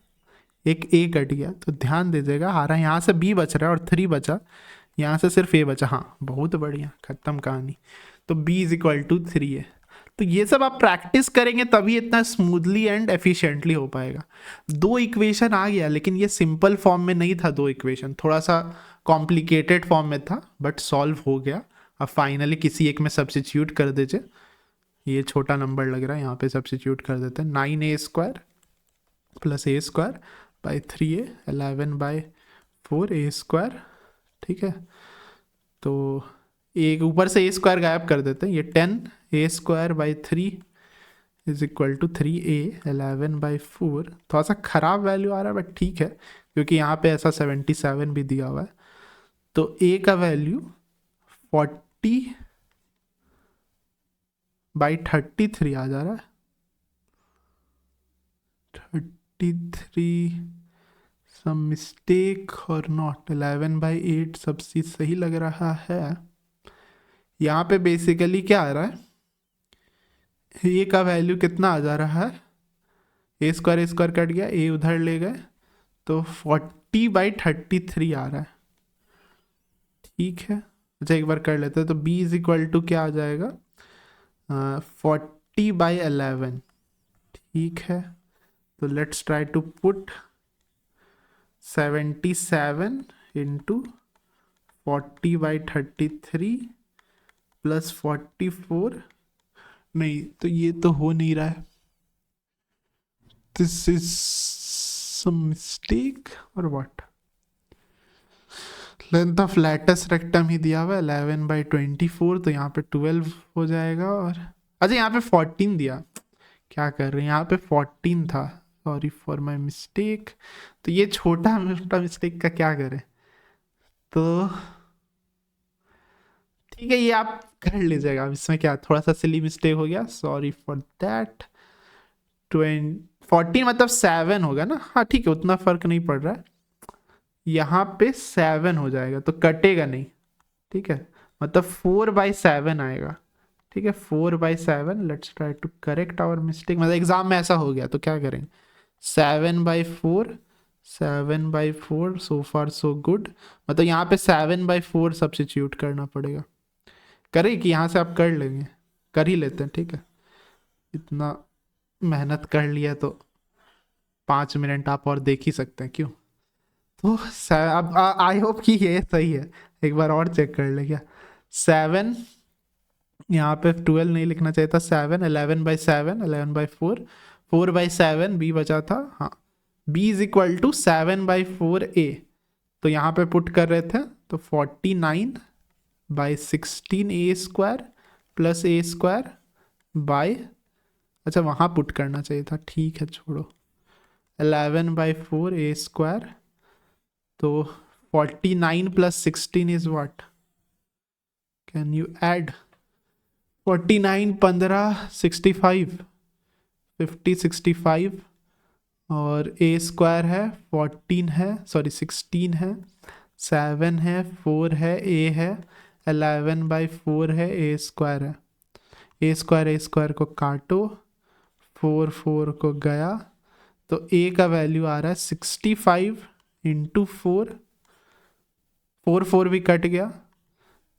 एक ए कट गया। तो ध्यान दीजिएगा, आ रहा है यहाँ से बी बच रहा है और 3 बचा, यहाँ से सिर्फ ए बचा। हाँ, बहुत बढ़िया, खत्म कहानी। तो b इज इक्वल टू 3 है। तो ये सब आप प्रैक्टिस करेंगे तभी इतना स्मूथली एंड एफिशिएंटली हो पाएगा। दो इक्वेशन आ गया, लेकिन ये सिंपल फॉर्म में नहीं था, दो इक्वेशन थोड़ा सा कॉम्प्लिकेटेड फॉर्म में था, बट सॉल्व हो गया। अब फाइनली किसी एक में सब्सिट्यूट कर दीजिए, ये छोटा नंबर लग रहा है, यहाँ पे सब्सिट्यूट कर देते हैं। 9a square plus A square by 3a, 11/4 A square, ठीक है। तो एक ऊपर से ए स्क्वायर गायब कर देते हैं, ये 10 a square by 3 is equal to 3a 11/4। थोड़ा सा खराब वैल्यू आ रहा है बट ठीक है, क्योंकि यहाँ पे ऐसा 77 भी दिया हुआ है। तो a का वैल्यू 40/33 आ जा रहा है। 33 सम मिस्टेक और नॉट, 11/8 सब चीज सही लग रहा है। यहाँ पे बेसिकली क्या आ रहा है, ए का वैल्यू कितना आ जा रहा है, ए स्क्वायर कट गया, ए उधर ले गए, तो 40/33 आ रहा है, ठीक है। अच्छा एक बार कर लेते हैं, तो b इज इक्वल टू क्या आ जाएगा, 40/11, ठीक है। तो let's try to put 77 into 40/33 plus 44, नहीं तो ये तो हो नहीं रहा है, दिस इज सम मिस्टेक और what. Length of latus rectum ही दिया हुआ है 11/24, तो यहाँ पे 12 हो जाएगा। और अच्छा यहाँ पे 14 दिया, क्या कर रहे हैं, यहाँ पे 14 था, सॉरी फॉर माय मिस्टेक। तो ये छोटा मोटा मिस्टेक का क्या करें, तो ठीक है, ये आप कर लीजिएगा, इसमें क्या थोड़ा सा सिली मिस्टेक हो गया, सॉरी फॉर दैट। 14 मतलब 7 होगा ना, हाँ ठीक है, उतना फर्क नहीं पड़ रहा है। यहाँ पे 7 हो जाएगा तो कटेगा नहीं, ठीक है, मतलब 4/7 आएगा, ठीक है। 4/7, let's try to correct our mistake, मतलब एग्जाम में ऐसा हो गया तो क्या करेंगे, 7/4 7/4 सो फार सो गुड। मतलब यहाँ पे 7/4 सब्स्टिट्यूट करना पड़ेगा। करें कि यहाँ से आप कर लेंगे? कर ही लेते हैं, ठीक है। इतना मेहनत कर लिया तो 5 मिनट आप और देख ही सकते हैं, क्यों। तो अब आई होप कि ये सही है। एक बार और चेक कर ले क्या। 7, यहाँ पे 12 नहीं लिखना चाहिए था। 7, 11/7, 11/4, 4/7 बी बचा था। हाँ, b is equal to 7/4 a। तो यहाँ पे पुट कर रहे थे तो 49/16 a square plus a square by, अच्छा वहाँ पुट करना चाहिए था, ठीक है छोड़ो। 11/4 a स्क्वायर, तो 49 plus 16 is what, can you add? 49, 15, 65, 50, 65 और a स्क्वायर है 14 है, सॉरी 16 है, 7 है, 4 है, a है, 11/4 है, a स्क्वायर है। a स्क्वायर को काटो, 4 को गया, तो a का वैल्यू आ रहा है 65 इंटू 4, 4 भी कट गया,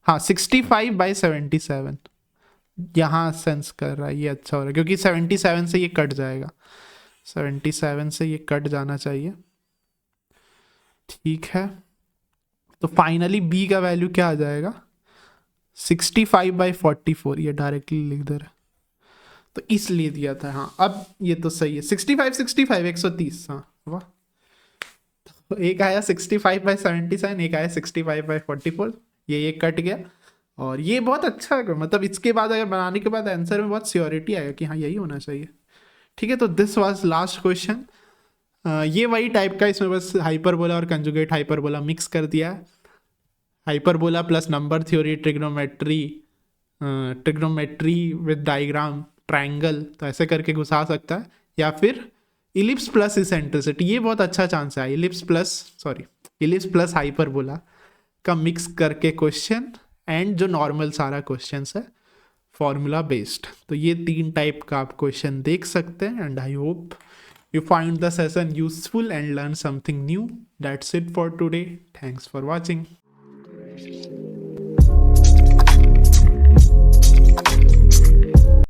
हाँ 65/77। यहाँ सेंस कर रहा है, ये अच्छा हो रहा है क्योंकि 77 से ये कट जाएगा, 77 से ये कट जाना चाहिए, ठीक है। तो फाइनली b का वैल्यू क्या आ जाएगा, 65/44, ये डायरेक्टली लिख दे रहा है, तो इसलिए दिया था। हाँ अब ये तो सही है, 65 130, हाँ वाह। तो एक आया 65/77, एक आया 65/44, ये कट गया। और ये बहुत अच्छा है, मतलब इसके बाद अगर बनाने के बाद आंसर में बहुत श्योरिटी आएगा कि हाँ यही होना चाहिए, ठीक है। तो दिस वाज लास्ट क्वेश्चन। ये वही टाइप का, इसमें बस हाइपरबोला और कंजुगेट हाइपरबोला मिक्स कर दिया है। Hyperbola plus number theory, trigonometry with diagram, triangle, तो ऐसे करके घुसा सकता है। या फिर इलिप्स प्लस इसेंट्रिसिटी, ये बहुत अच्छा चांस है। इलिप्स प्लस हाइपरबोला का मिक्स करके क्वेश्चन, एंड जो नॉर्मल सारा क्वेश्चन है फॉर्मूला बेस्ड। तो ये 3 टाइप का आप क्वेश्चन देख सकते हैं। And I hope you find the session useful and learn something new. That's it for today. Thanks for watching.